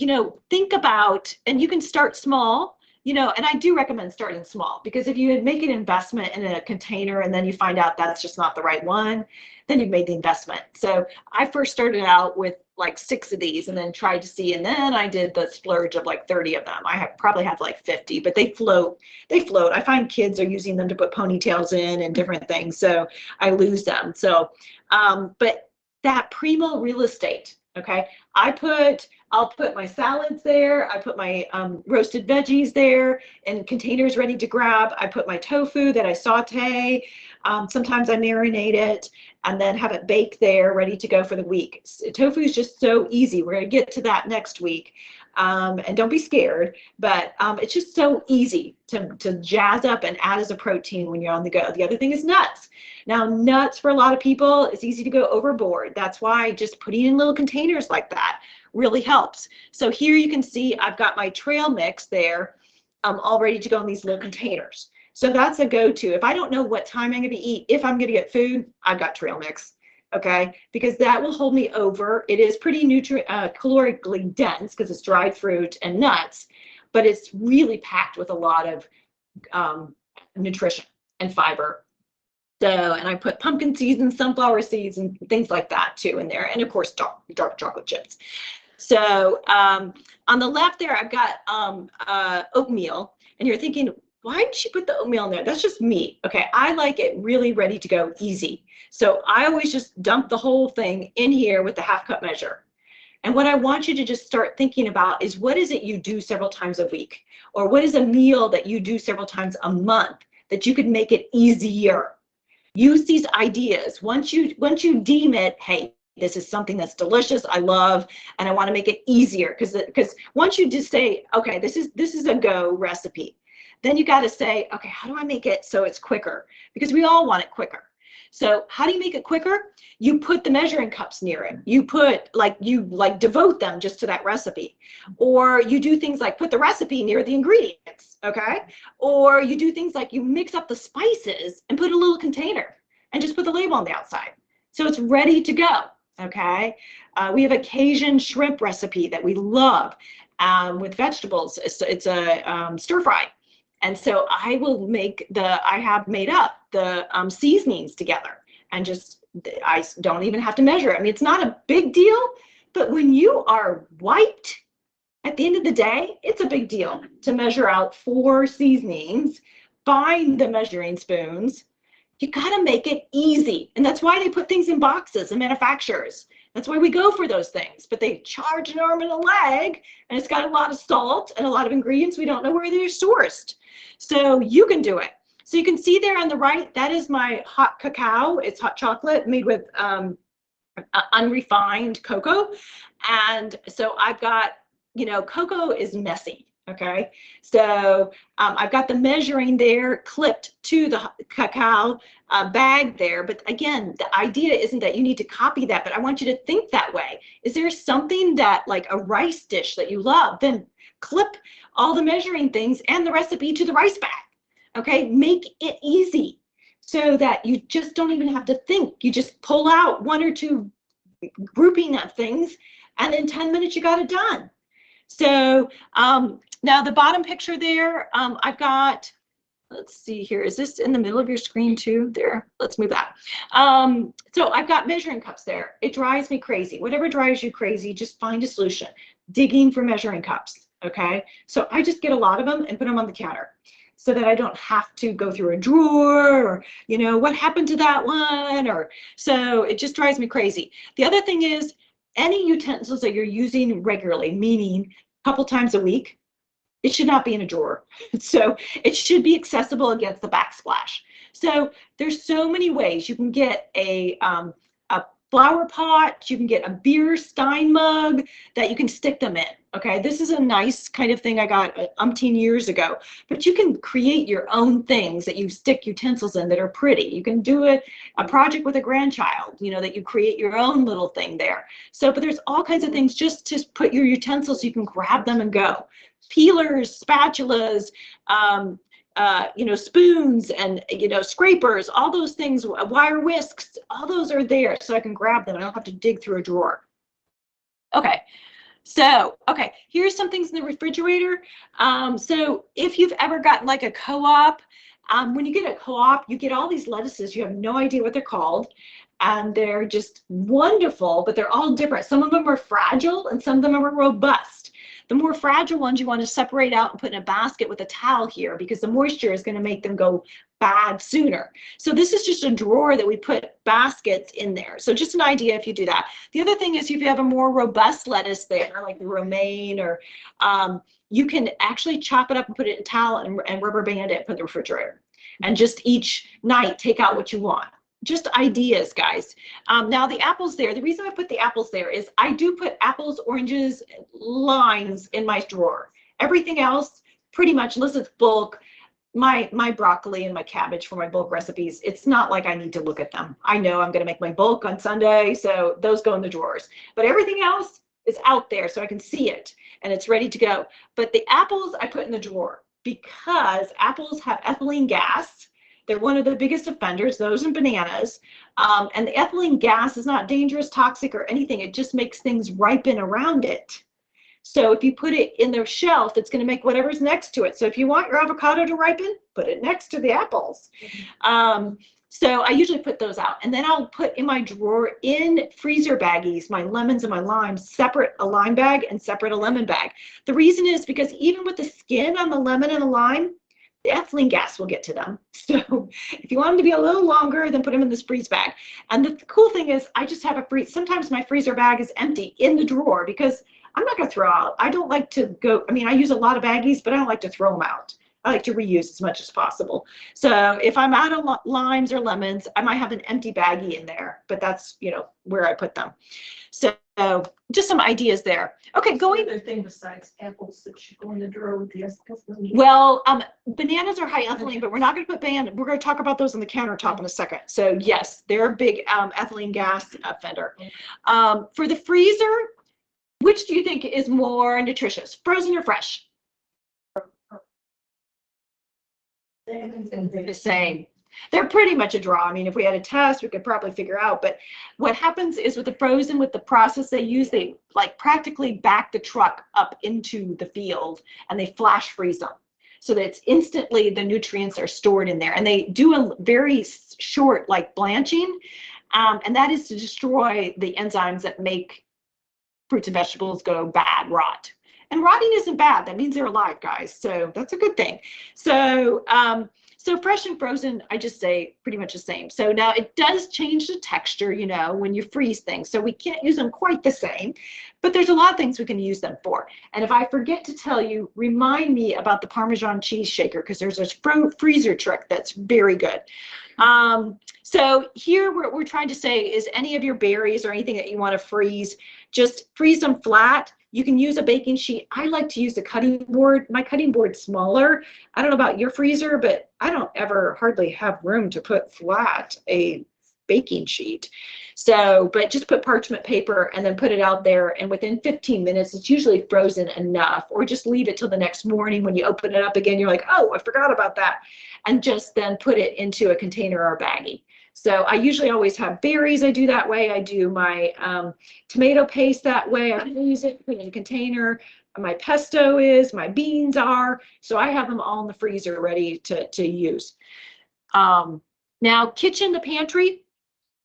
think about, and you can start small, and I do recommend starting small, because if you make an investment in a container and then you find out that's just not the right one, then you've made the investment. So I first started out with like 6 of these and then tried to see, and then I did the splurge of like 30 of them. I probably have like 50, but they float. I find kids are using them to put ponytails in and different things, so I lose them. So, but that primo real estate, okay? I'll put my salads there. I put my roasted veggies there in containers ready to grab. I put my tofu that I saute. Sometimes I marinate it and then have it baked there, ready to go for the week. Tofu is just so easy. We're going to get to that next week. And don't be scared, but it's just so easy to jazz up and add as a protein when you're on the go. The other thing is nuts. Now, nuts for a lot of people, it's easy to go overboard. That's why just putting in little containers like that really helps. So here you can see I've got my trail mix there, all ready to go in these little containers. So that's a go-to. If I don't know what time I'm going to eat, if I'm going to get food, I've got trail mix, okay? Because that will hold me over. It is pretty calorically dense because it's dried fruit and nuts, but it's really packed with a lot of nutrition and fiber. So, and I put pumpkin seeds and sunflower seeds and things like that too in there. And of course, dark chocolate chips. So on the left there, I've got oatmeal, and you're thinking, why did she put the oatmeal in there? That's just me. Okay, I like it really ready to go, easy. So I always just dump the whole thing in here with the half-cup measure. And what I want you to just start thinking about is, what is it you do several times a week? Or what is a meal that you do several times a month that you could make it easier? Use these ideas. Once you deem it, hey, this is something that's delicious, I love, and I want to make it easier. Because once you just say, okay, this is a go recipe, then you got to say, okay, how do I make it so it's quicker? Because we all want it quicker. So how do you make it quicker? You put the measuring cups near it. You put you devote them just to that recipe. Or you do things like put the recipe near the ingredients, okay? Or you do things like you mix up the spices and put a little container and just put the label on the outside. So it's ready to go, okay? We have a Cajun shrimp recipe that we love with vegetables. It's a stir fry. And so I have made up the seasonings together and I don't even have to measure it. I mean, it's not a big deal, but when you are wiped at the end of the day, it's a big deal to measure out 4 seasonings, find the measuring spoons. You got to make it easy. And that's why they put things in boxes and manufacturers. That's why we go for those things, but they charge an arm and a leg, and it's got a lot of salt and a lot of ingredients we don't know where they're sourced. So you can do it. So you can see there on the right, that is my hot cacao. It's hot chocolate made with unrefined cocoa. And so I've got, cocoa is messy. Okay, so I've got the measuring there clipped to the cacao bag there. But again, the idea isn't that you need to copy that, but I want you to think that way. Is there something that, like a rice dish that you love? Then clip all the measuring things and the recipe to the rice bag. Okay, make it easy so that you just don't even have to think. You just pull out 1 or 2 grouping of things, and in 10 minutes you got it done. So now the bottom picture there, I've got, let's see here, is this in the middle of your screen too? There, let's move that. So I've got measuring cups there. It drives me crazy. Whatever drives you crazy, just find a solution. Digging for measuring cups, okay? So I just get a lot of them and put them on the counter so that I don't have to go through a drawer or, what happened to that one? Or so it just drives me crazy. The other thing is, any utensils that you're using regularly, meaning a couple times a week, it should not be in a drawer. So it should be accessible against the backsplash. So there's so many ways. You can get a flower pot, you can get a beer stein mug that you can stick them in. Okay, this is a nice kind of thing I got umpteen years ago, but you can create your own things that you stick utensils in that are pretty. You can do a project with a grandchild, that you create your own little thing there. So, but there's all kinds of things just to put your utensils, so you can grab them and go. Peelers, spatulas, spoons and, scrapers, all those things, wire whisks, all those are there so I can grab them. I don't have to dig through a drawer. Okay. So, here's some things in the refrigerator. So if you've ever gotten like a co-op, when you get a co-op, you get all these lettuces. You have no idea what they're called. And they're just wonderful, but they're all different. Some of them are fragile and some of them are robust. The more fragile ones you want to separate out and put in a basket with a towel here, because the moisture is going to make them go bad sooner. So this is just a drawer that we put baskets in there. So just an idea if you do that. The other thing is if you have a more robust lettuce there, like the romaine, or you can actually chop it up and put it in a towel and rubber band it, put it in the refrigerator. And just each night take out what you want. Just ideas, guys. Now the apples there, the reason I put the apples there is I do put apples, oranges, limes in my drawer. Everything else, pretty much, unless it's bulk, my broccoli and my cabbage for my bulk recipes, it's not like I need to look at them. I know I'm going to make my bulk on Sunday, so those go in the drawers. But everything else is out there so I can see it and it's ready to go. But the apples I put in the drawer because apples have ethylene gas. They're one of the biggest offenders, those and bananas. And the ethylene gas is not dangerous, toxic, or anything. It just makes things ripen around it. So if you put it in the shelf, it's going to make whatever's next to it. So if you want your avocado to ripen, put it next to the apples. So I usually put those out. And then I'll put in my drawer in freezer baggies, my lemons and my limes, separate a lime bag and separate a lemon bag. The reason is because even with the skin on the lemon and the lime, the ethylene gas will get to them. So if you want them to be a little longer, then put them in this freeze bag. And the cool thing is I just have a freeze. Sometimes my freezer bag is empty in the drawer because I'm not going to throw out. I don't like to go. I mean, I use a lot of baggies, but I don't like to throw them out. I like to reuse as much as possible. So if I'm out of limes or lemons, I might have an empty baggie in there, but that's, you know, where I put them. So just some ideas there. Okay, going. Other thing besides apples that should go in the drawer with the ethylene. Well, bananas are high ethylene, but we're not going to put banana. We're going to talk about those on the countertop in a second. So yes, they're a big ethylene gas offender. For the freezer, which do you think is more nutritious, frozen or fresh? The same. They're pretty much a draw. I mean, if we had a test, we could probably figure out. But what happens is with the frozen, with the process they use, they like practically back the truck up into the field and they flash freeze them. So that it's instantly the nutrients are stored in there. And they do a very short like blanching. And that is to destroy the enzymes that make fruits and vegetables go bad, rot. And rotting isn't bad. That means they're alive, guys. So that's a good thing. So, so fresh and frozen, I just say pretty much the same. So now it does change the texture, you know, when you freeze things. So we can't use them quite the same, but there's a lot of things we can use them for. And if I forget to tell you, remind me about the Parmesan cheese shaker, because there's a freezer trick that's very good. So here what we're trying to say is any of your berries or anything that you want to freeze, just freeze them flat. You can use a baking sheet. I like to use a cutting board. My cutting board's smaller. I don't know about your freezer, but I don't ever hardly have room to put flat a baking sheet. So, but just put parchment paper and then put it out there. And within 15 minutes, it's usually frozen enough, or just leave it till the next morning. When you open it up again, you're like, oh, I forgot about that. And just then put it into a container or a baggie. So I usually always have berries. I do that way. I do my tomato paste that way. I freeze it, put it in a container. My pesto is, my beans are. So I have them all in the freezer ready to use. Now, kitchen, the pantry.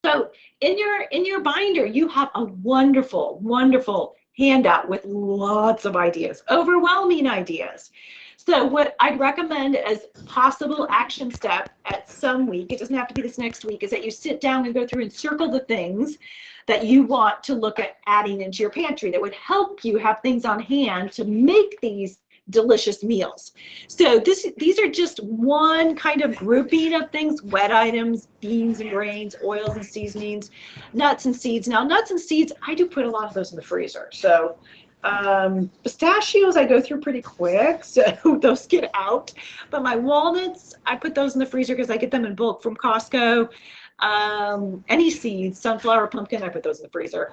So in your binder, you have a wonderful, wonderful handout with lots of ideas, overwhelming ideas. So what I'd recommend as possible action step at some week, it doesn't have to be this next week, is that you sit down and go through and circle the things that you want to look at adding into your pantry that would help you have things on hand to make these delicious meals. So these are just one kind of grouping of things: wet items, beans and grains, oils and seasonings, nuts and seeds. Now, nuts and seeds, I do put a lot of those in the freezer. So pistachios I go through pretty quick, so those get out. But my walnuts, I put those in the freezer because I get them in bulk from Costco. Any seeds, sunflower, pumpkin, I put those in the freezer.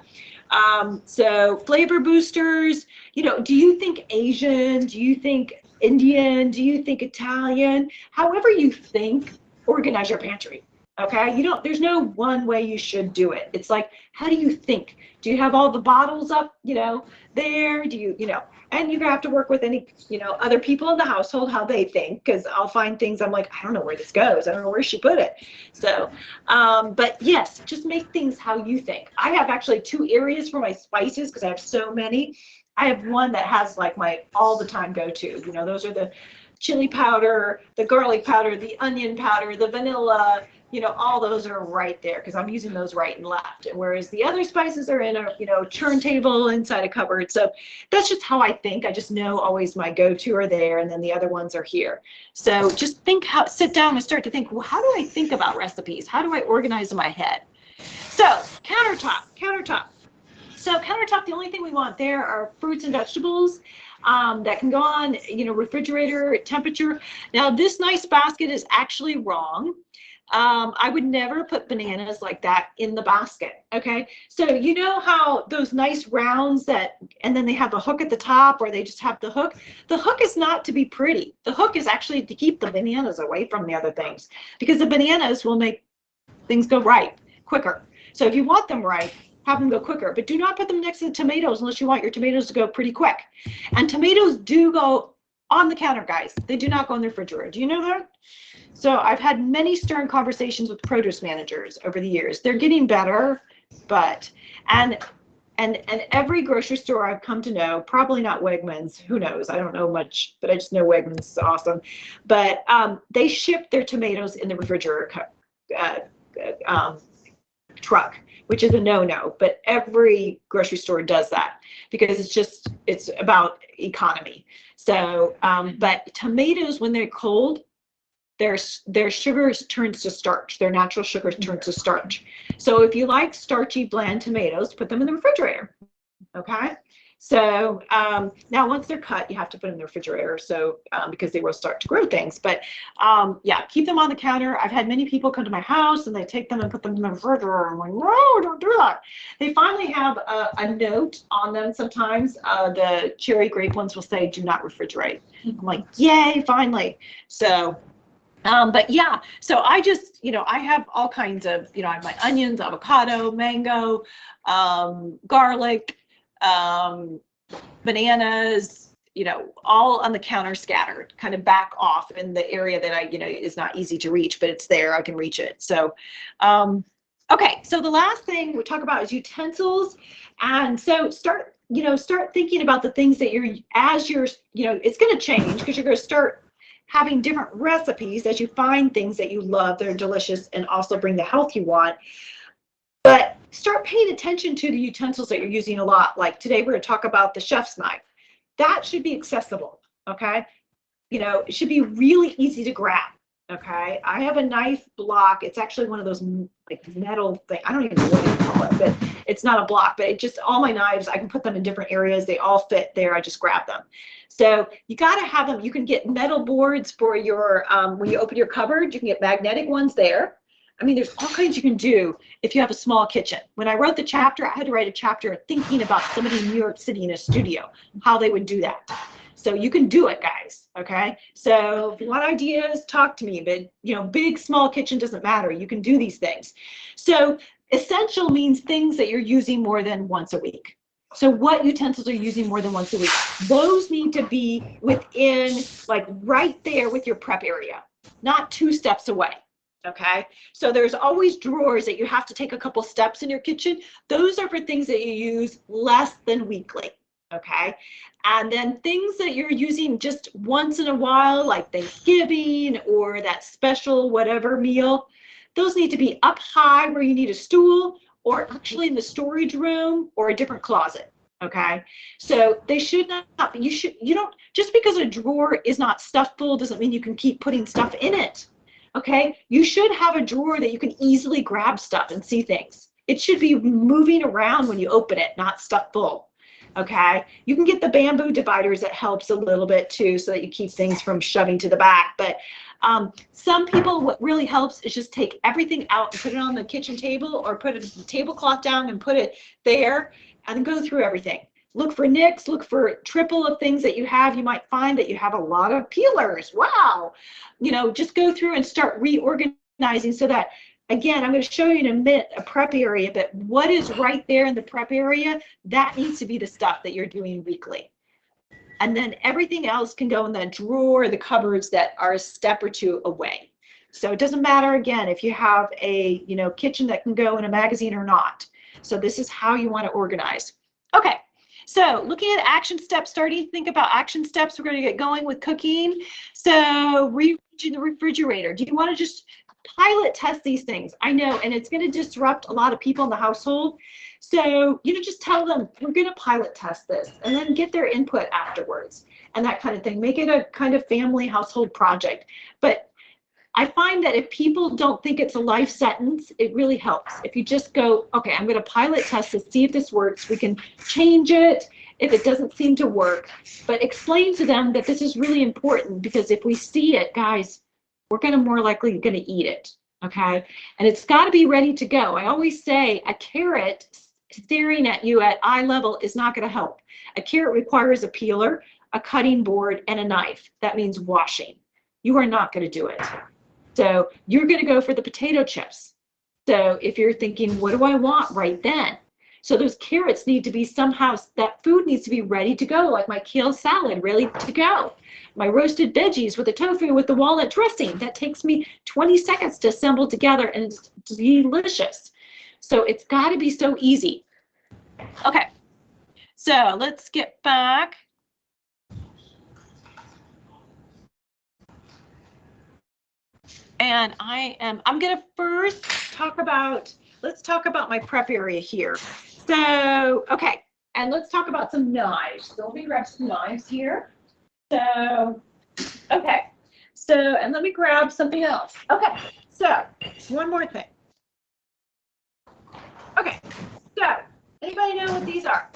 So flavor boosters, you know, do you think Asian? Do you think Indian? Do you think Italian? However you think, organize your pantry. Okay, there's no one way you should do it. It's like, how do you think? Do you have all the bottles up, you know, there? Do you, and you have to work with any, other people in the household, how they think, because I'll find things I'm like, I don't know where this goes. I don't know where she put it. So, but yes, just make things how you think. I have actually 2 areas for my spices because I have so many. I have one that has like my all the time go-to, those are the chili powder, the garlic powder, the onion powder, the vanilla, all those are right there because I'm using those right and left. And whereas the other spices are in a, turntable inside a cupboard. So that's just how I think. I just know always my go-to are there and then the other ones are here. So just sit down and start to think, well, how do I think about recipes? How do I organize in my head? So countertop. So countertop, the only thing we want there are fruits and vegetables that can go on, refrigerator temperature. Now this nice basket is actually wrong. I would never put bananas like that in the basket, okay? So you know how those nice rounds and then they have a hook at the top or they just have the hook? The hook is not to be pretty. The hook is actually to keep the bananas away from the other things because the bananas will make things go right quicker. So if you want them right, have them go quicker, but do not put them next to the tomatoes unless you want your tomatoes to go pretty quick. And tomatoes do go on the counter, guys. They do not go in the refrigerator. Do you know that? So I've had many stern conversations with produce managers over the years. They're getting better, but and every grocery store I've come to know, probably not Wegmans, who knows? I don't know much, but I just know Wegmans is awesome. But they ship their tomatoes in the refrigerator truck, which is a no-no, but every grocery store does that because it's about economy. So, but tomatoes, when they're cold, their sugar turns to starch. Their natural sugar turns to starch. So if you like starchy, bland tomatoes, put them in the refrigerator. Okay. So now once they're cut, you have to put them in the refrigerator. So because they will start to grow things. But yeah, keep them on the counter. I've had many people come to my house and they take them and put them in the refrigerator. I'm like, no, don't do that. They finally have a note on them. Sometimes the cherry grape ones will say, do not refrigerate. I'm like, yay, finally. So but yeah, so I just, I have all kinds of, I have my onions, avocado, mango, garlic, bananas, all on the counter scattered, kind of back off in the area that I, is not easy to reach, but it's there, I can reach it. So, okay, so the last thing we talk about is utensils. And so start thinking about the things that it's going to change because you're going to start having different recipes as you find things that you love that are delicious and also bring the health you want. But start paying attention to the utensils that you're using a lot. Like today, we're going to talk about the chef's knife. That should be accessible, okay? It should be really easy to grab, okay? I have a knife block. It's actually one of those like metal thing. I don't even know what you call it, but it's not a block, but it just, all my knives, I can put them in different areas. They all fit there. I just grab them. So you got to have them. You can get metal boards for your, when you open your cupboard, you can get magnetic ones there. I mean, there's all kinds you can do if you have a small kitchen. When I wrote the chapter, I had to write a chapter thinking about somebody in New York City in a studio, how they would do that. So you can do it, guys, okay? So if you want ideas, talk to me, but big, small kitchen doesn't matter. You can do these things. So essential means things that you're using more than once a week. So what utensils are you using more than once a week? Those need to be within, like right there with your prep area, not 2 steps away. Okay, so there's always drawers that you have to take a couple steps in your kitchen. Those are for things that you use less than weekly. Okay, and then things that you're using just once in a while, like Thanksgiving or that special whatever meal, those need to be up high where you need a stool or actually in the storage room or a different closet. Okay, so they should not be, you don't, just because a drawer is not stuffed full doesn't mean you can keep putting stuff in it. Okay, you should have a drawer that you can easily grab stuff and see things. It should be moving around when you open it, not stuffed full. Okay, you can get the bamboo dividers. That helps a little bit too, so that you keep things from shoving to the back. But some people, what really helps is just take everything out and put it on the kitchen table or put a tablecloth down and put it there and go through everything. Look for nicks, look for triple of things that you have. You might find that you have a lot of peelers. Wow. Just go through and start reorganizing so that, again, I'm going to show you in a minute a prep area, but what is right there in the prep area, that needs to be the stuff that you're doing weekly. And then everything else can go in the drawer, the cupboards that are a step or 2 away. So it doesn't matter, again, if you have a kitchen that can go in a magazine or not. So this is how you want to organize. Okay. So looking at action steps, starting to think about action steps, we're going to get going with cooking. So rearranging the refrigerator. Do you want to just pilot test these things? I know, and it's going to disrupt a lot of people in the household. So, just tell them, we're going to pilot test this and then get their input afterwards and that kind of thing. Make it a kind of family household project. But I find that if people don't think it's a life sentence, it really helps. If you just go, okay, I'm going to pilot test this, see if this works. We can change it if it doesn't seem to work, but explain to them that this is really important because if we see it, guys, we're going to more likely going to eat it. Okay. And it's got to be ready to go. I always say a carrot staring at you at eye level is not going to help. A carrot requires a peeler, a cutting board, and a knife. That means washing. You are not going to do it. So you're going to go for the potato chips. So if you're thinking, what do I want right then? So those carrots need to be somehow, that food needs to be ready to go, like my kale salad, ready to go. My roasted veggies with the tofu with the walnut dressing, that takes me 20 seconds to assemble together and it's delicious. So it's got to be so easy. Okay, so let's get back. And I'm going to first talk about, let's talk about my prep area here. So, okay, and let's talk about some knives. So let me grab some knives here. So, okay. So, and let me grab something else. Okay. So, one more thing. Okay. So, anybody know what these are?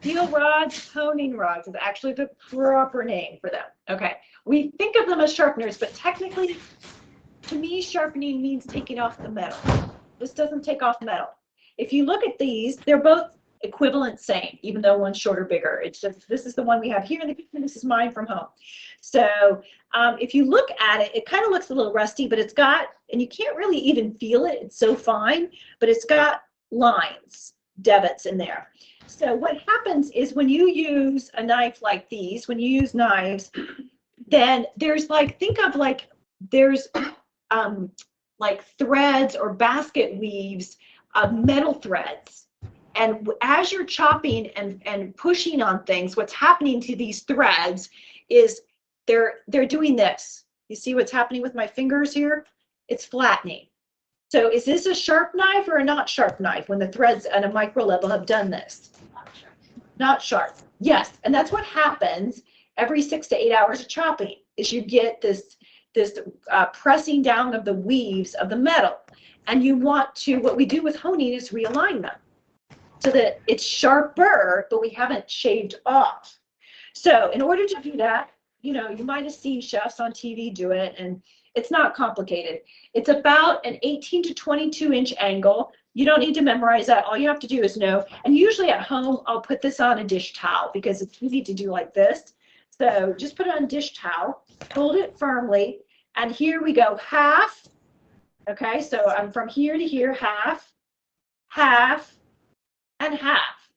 Steel rods, honing rods is actually the proper name for them. Okay. We think of them as sharpeners, but technically, to me, sharpening means taking off the metal. This doesn't take off metal. If you look at these, they're both equivalent same, even though one's shorter, bigger. It's just, this is the one we have here in the kitchen. This is mine from home. So if you look at it, it kind of looks a little rusty, but it's got, and you can't really even feel it. It's so fine, but it's got lines, davits in there. So what happens is when you use a knife like these, when you use knives, then there's like, think of like, there's like threads or basket weaves of metal threads. And as you're chopping and pushing on things, what's happening to these threads is they're doing this. You see what's happening with my fingers here? It's flattening. So is this a sharp knife or a not sharp knife when the threads at a micro level have done this? Not sharp. Yes, and that's what happens every 6 to 8 hours of chopping is you get this pressing down of the weaves of the metal. And you want to, what we do with honing is realign them so that it's sharper, but we haven't shaved off. So in order to do that, you know, you might have seen chefs on TV do it, and it's not complicated. It's about an 18 to 22 inch angle. You don't need to memorize that. All you have to do is know. And usually at home, I'll put this on a dish towel because it's easy to do like this. So just put it on a dish towel, hold it firmly, and here we go, half. Okay, so I'm from here to here, half, half, and half.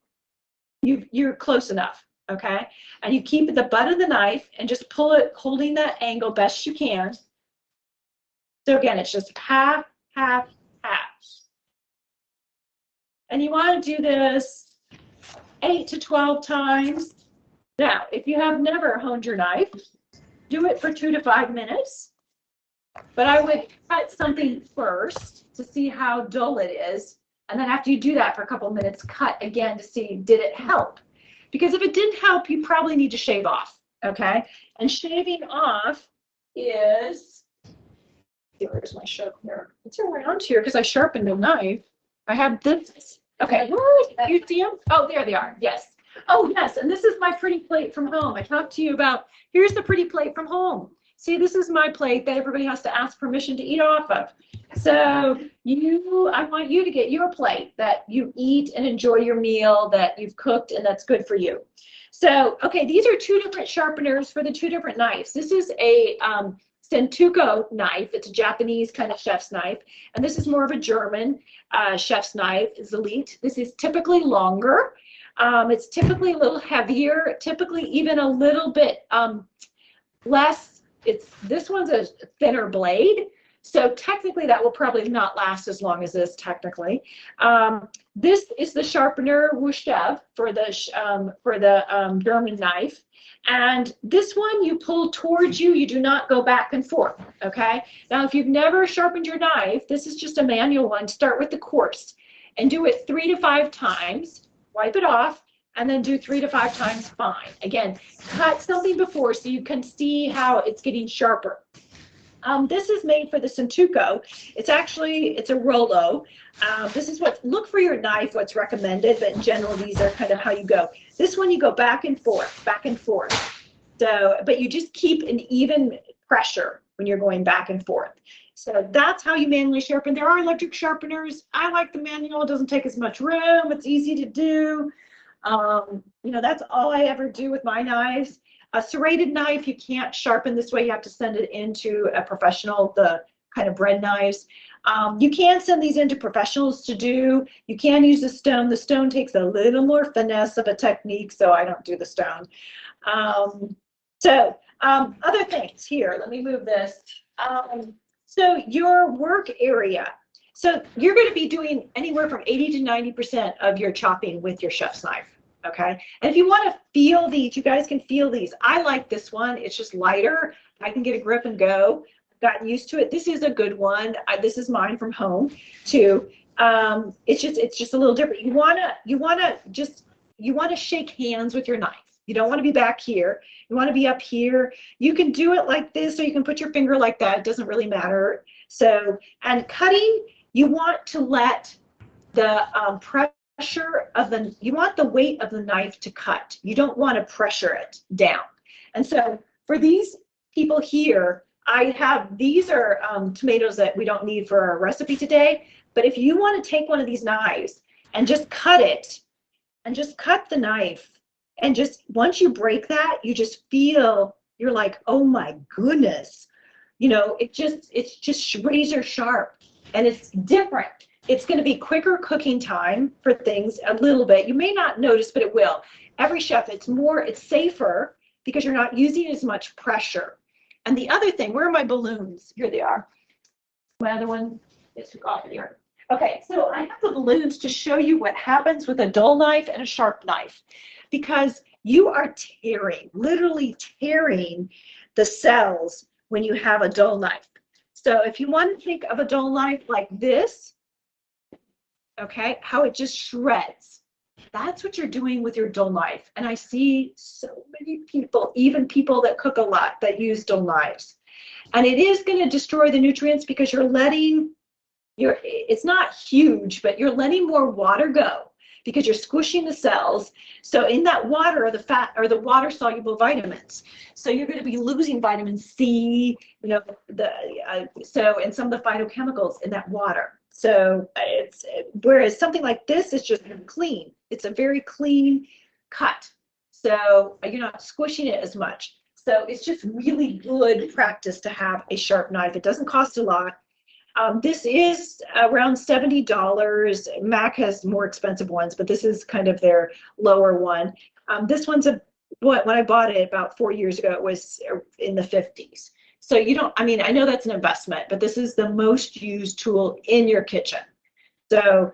You're close enough, okay? And you keep the butt of the knife and just pull it, holding that angle best you can. So again, it's just half, half, half. And you want to do this 8 to 12 times. Now, if you have never honed your knife, do it for 2 to 5 minutes. But I would cut something first to see how dull it is. And then after you do that for a couple of minutes, cut again to see, did it help? Because if it didn't help, you probably need to shave off, okay? And shaving off is, where's my sharpener? It's around here because I sharpened the knife. I have this. Okay, you see them? Oh, there they are, yes. Oh, yes, and this is my pretty plate from home. I talked to you about, here's the pretty plate from home. See, this is my plate that everybody has to ask permission to eat off of. So I want you to get your plate that you eat and enjoy your meal that you've cooked and that's good for you. So, okay, these are 2 different sharpeners for the 2 different knives. This is a Sentuko knife. It's a Japanese kind of chef's knife. And this is more of a German chef's knife. It's Elite. This is typically longer. It's typically a little heavier, typically even a little bit less. This one's a thinner blade, so technically that will probably not last as long as this technically. This is the sharpener Wushev for the German knife, and this one you pull towards you. You do not go back and forth. Okay. Now, if you've never sharpened your knife, this is just a manual one. Start with the coarse and do it 3 to 5 times. Wipe it off. And then do 3 to 5 times fine. Again, cut something before so you can see how it's getting sharper. This is made for the Sentuko. It's a Rollo. This is look for your knife, what's recommended, but in general, these are kind of how you go. This one, you go back and forth, back and forth. So, but you just keep an even pressure when you're going back and forth. So that's how you manually sharpen. There are electric sharpeners. I like the manual. It doesn't take as much room. It's easy to do. You know, that's all I ever do with my knives. A serrated knife, you can't sharpen this way. You have to send it into a professional, the kind of bread knives. You can send these into professionals to do. You can use the stone. The stone takes a little more finesse of a technique, so I don't do the stone. Other things here, let me move this. So your work area. So you're going to be doing anywhere from 80 to 90% of your chopping with your chef's knife, okay? And if you want to feel these, you guys can feel these. I like this one. It's just lighter. I can get a grip and go. I've gotten used to it. This is a good one. This is mine from home too. It's just a little different. You wanna just you want to shake hands with your knife. You don't want to be back here. You want to be up here. You can do it like this, or you can put your finger like that. It doesn't really matter. So, and cutting, you want to let the pressure of you want the weight of the knife to cut. You don't want to pressure it down. And so for these people here, these are tomatoes that we don't need for our recipe today. But if you want to take one of these knives and just cut it, and just cut the knife, and just once you break that, you just feel, you're like, oh my goodness, you know, it's just razor sharp, and it's different. It's going to be quicker cooking time for things a little bit. You may not notice, but it will. Every chef, it's safer because you're not using as much pressure. And the other thing, where are my balloons? Here they are. My other one is off here. Okay, so I have the balloons to show you what happens with a dull knife and a sharp knife, because you are literally tearing the cells when you have a dull knife. So if you want to think of a dull knife like this, okay, how it just shreds. That's what you're doing with your dull knife. And I see so many people, even people that cook a lot, that use dull knives. And it is going to destroy the nutrients because it's not huge, but you're letting more water go because you're squishing the cells. So in that water are the fat or the water soluble vitamins. So you're going to be losing vitamin C, you know, and some of the phytochemicals in that water. So whereas something like this is just clean. It's a very clean cut. So you're not squishing it as much. So it's just really good practice to have a sharp knife. It doesn't cost a lot. This is around $70. Mac has more expensive ones, but this is kind of their lower one. This one's when I bought it about 4 years ago, it was in the 50s. So I know that's an investment, but this is the most used tool in your kitchen. So,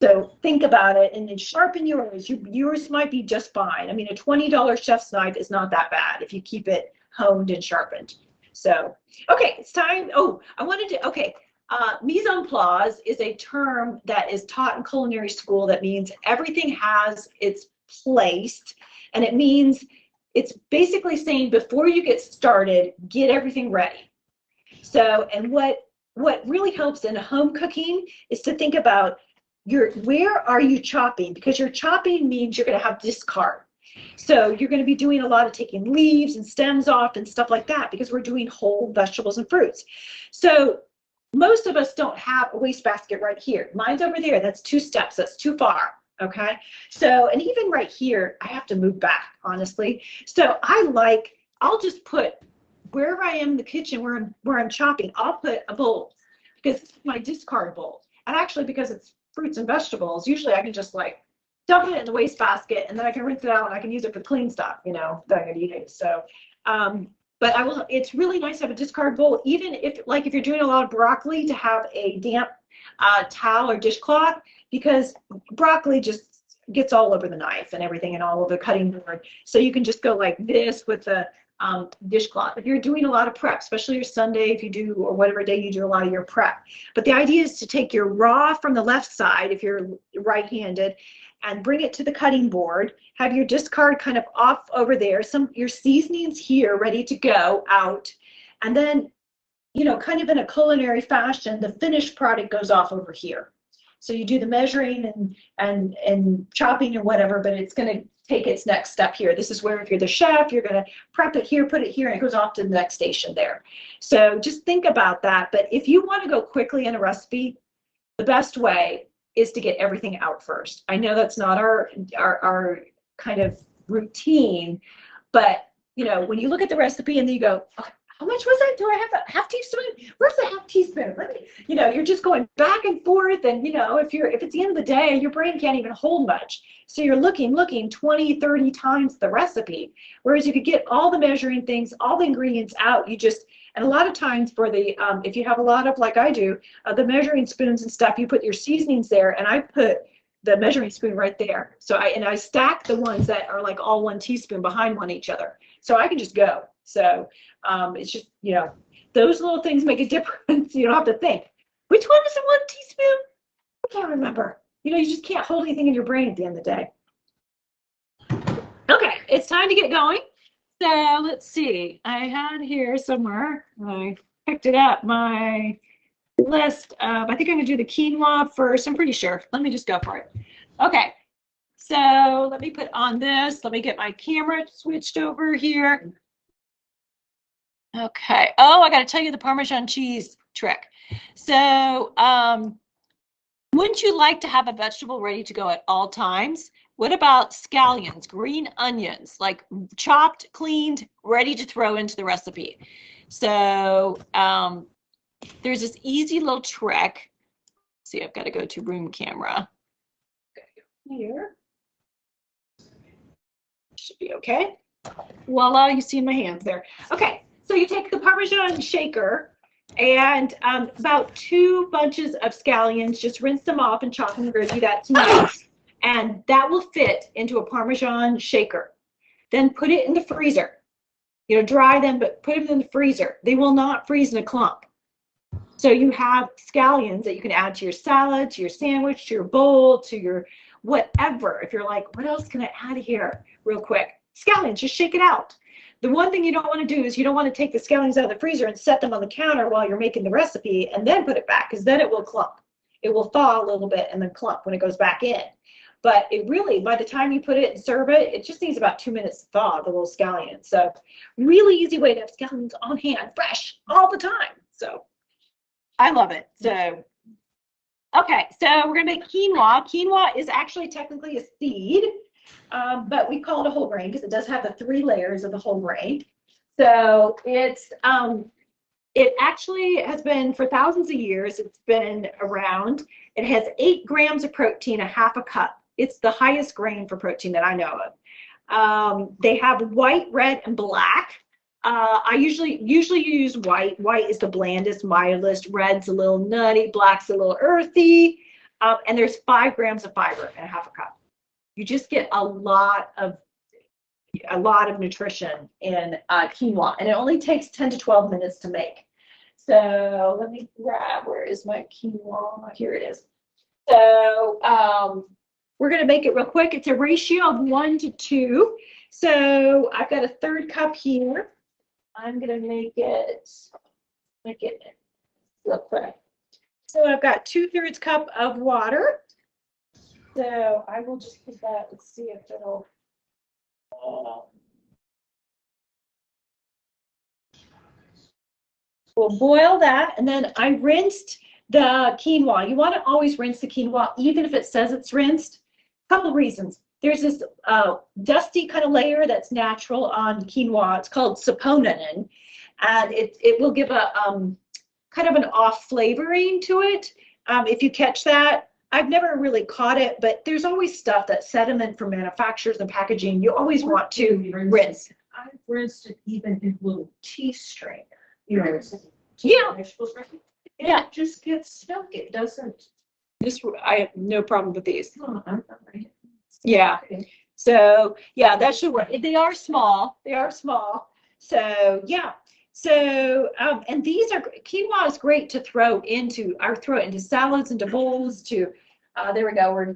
so think about it and then sharpen yours. Yours might be just fine. I mean, a $20 chef's knife is not that bad if you keep it honed and sharpened. So, okay, it's time. Oh, mise en place is a term that is taught in culinary school that means everything has its place, and it means it's basically saying before you get started, get everything ready. So, and what really helps in home cooking is to think about where are you chopping, because your chopping means you're going to have discard. So you're going to be doing a lot of taking leaves and stems off and stuff like that because we're doing whole vegetables and fruits. So most of us don't have a wastebasket right here. Mine's over there. That's 2 steps. That's too far. Okay. So, and even right here, I have to move back, honestly. So I'll just put wherever I am in the kitchen where I'm chopping, I'll put a bowl because it's my discard bowl. And actually, because it's fruits and vegetables, usually I can just dump it in the wastebasket, and then I can rinse it out and I can use it for clean stuff, that I'm going to eat. So, but it's really nice to have a discard bowl, even if you're doing a lot of broccoli, to have a damp towel or dishcloth, because broccoli just gets all over the knife and everything and all over the cutting board. So you can just go like this with the dishcloth. If you're doing a lot of prep, especially your Sunday, if you do, or whatever day you do a lot of your prep. But the idea is to take your raw from the left side, if you're right-handed, and bring it to the cutting board, have your discard kind of off over there, your seasonings here ready to go out, and then, kind of in a culinary fashion, the finished product goes off over here. So you do the measuring and chopping or whatever, but it's going to take its next step here. This is where, if you're the chef, you're going to prep it here, put it here, and it goes off to the next station there. So just think about that. But if you want to go quickly in a recipe, the best way is to get everything out first. I know that's not our kind of routine, but when you look at the recipe and then you go, oh, how much was that? Do I have a half teaspoon? Where's the half teaspoon? Let me, you're just going back and forth, and if it's the end of the day, your brain can't even hold much. So you're looking 20, 30 times the recipe. Whereas you could get all the measuring things, all the ingredients out, and a lot of times for the, if you have a lot of, like I do, the measuring spoons and stuff, you put your seasonings there, and I put the measuring spoon right there. So I stack the ones that are like all 1 teaspoon behind each other. So I can just go. So it's just, those little things make a difference. You don't have to think. Which one is the 1 teaspoon? I can't remember. you just can't hold anything in your brain at the end of the day. Okay, it's time to get going. So let's see. I had here somewhere, I picked it up, my list of, I think I'm gonna do the quinoa first. I'm pretty sure. Let me just go for it. Okay, so let me put on this. Let me get my camera switched over here. Okay. Oh, I got to tell you the Parmesan cheese trick. So, wouldn't you like to have a vegetable ready to go at all times? What about scallions, green onions, like chopped, cleaned, ready to throw into the recipe? So, there's this easy little trick. Let's see, I've got to go to room camera. Here. Should be okay. Voila, you see my hands there. Okay, so you take the Parmesan shaker and about 2 bunches of scallions, just rinse them off and chop them and gravy that tonight. And that will fit into a Parmesan shaker. Then put it in the freezer. Dry them, but put them in the freezer. They will not freeze in a clump. So you have scallions that you can add to your salad, to your sandwich, to your bowl, to your whatever. If you're like, what else can I add here real quick? Scallions, just shake it out. The one thing you don't want to do is you don't want to take the scallions out of the freezer and set them on the counter while you're making the recipe and then put it back, because then it will clump. It will thaw a little bit and then clump when it goes back in. But it really, by the time you put it and serve it, it just needs about 2 minutes to thaw, the little scallions. So really easy way to have scallions on hand, fresh, all the time. So I love it. So, okay, so we're going to make quinoa. Quinoa is actually technically a seed, but we call it a whole grain because it does have the 3 layers of the whole grain. So it's, it actually has been for thousands of years, it's been around. It has 8 grams of protein, a half a cup. It's the highest grain for protein that I know of. They have white, red, and black. I usually use white. White is the blandest, mildest. Red's a little nutty. Black's a little earthy. And there's 5 grams of fiber in a half a cup. You just get a lot of nutrition in quinoa, and it only takes 10 to 12 minutes to make. So let me grab, where is my quinoa? Here it is. So we're going to make it real quick. It's a ratio of 1 to 2. So I've got a 1/3 cup here. I'm going to make it real quick. So I've got 2/3 cup of water. So I will just put that and see if it'll. We'll boil that, and then I rinsed the quinoa. You want to always rinse the quinoa, even if it says it's rinsed. Couple of reasons. There's this dusty kind of layer that's natural on quinoa. It's called saponin, and it will give a kind of an off flavoring to it. If you catch that, I've never really caught it, but there's always stuff that's sediment from manufacturers and packaging. You always want to rinse. I've rinsed it even in little tea strainer. Yeah. Yeah, it just gets stuck. It doesn't. I have no problem with these. Oh, I'm not right. Yeah. So yeah, that should work. They are small. So yeah. So and these are quinoa is great to throw into. I throw it into salads, into bowls. There we go.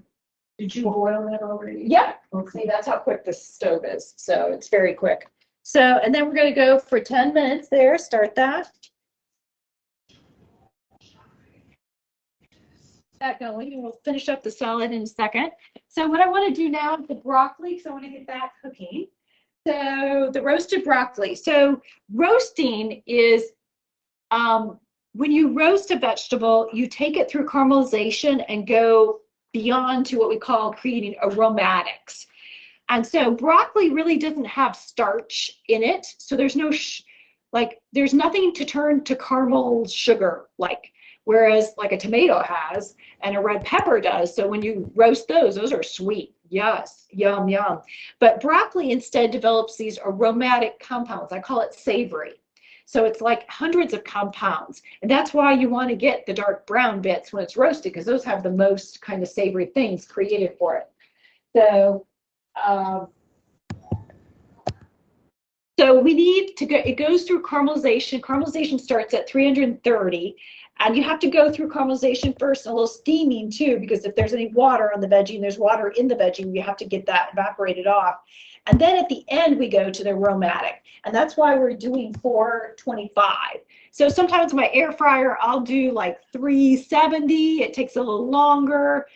Did you boil that already? Yeah. Okay. See, that's how quick the stove is. So it's very quick. So and then we're going to go for 10 minutes there. Start that. That going, and we'll finish up the salad in a second. So what I want to do now is the broccoli, because I want to get that cooking. So the roasted broccoli. So roasting is when you roast a vegetable, you take it through caramelization and go beyond to what we call creating aromatics. And so broccoli really doesn't have starch in it. So there's no there's nothing to turn to caramel sugar like. Whereas like a tomato has and a red pepper does. So when you roast those are sweet. Yes, yum, yum. But broccoli instead develops these aromatic compounds. I call it savory. So it's like hundreds of compounds. And that's why you want to get the dark brown bits when it's roasted, because those have the most kind of savory things created for it. So So we need to go, it goes through caramelization. Caramelization starts at 330, and you have to go through caramelization first, a little steaming too, because if there's any water on the veggie and there's water in the veggie, you have to get that evaporated off. And then at the end, we go to the aromatic, and that's why we're doing 425. So sometimes my air fryer, I'll do like 370. It takes a little longer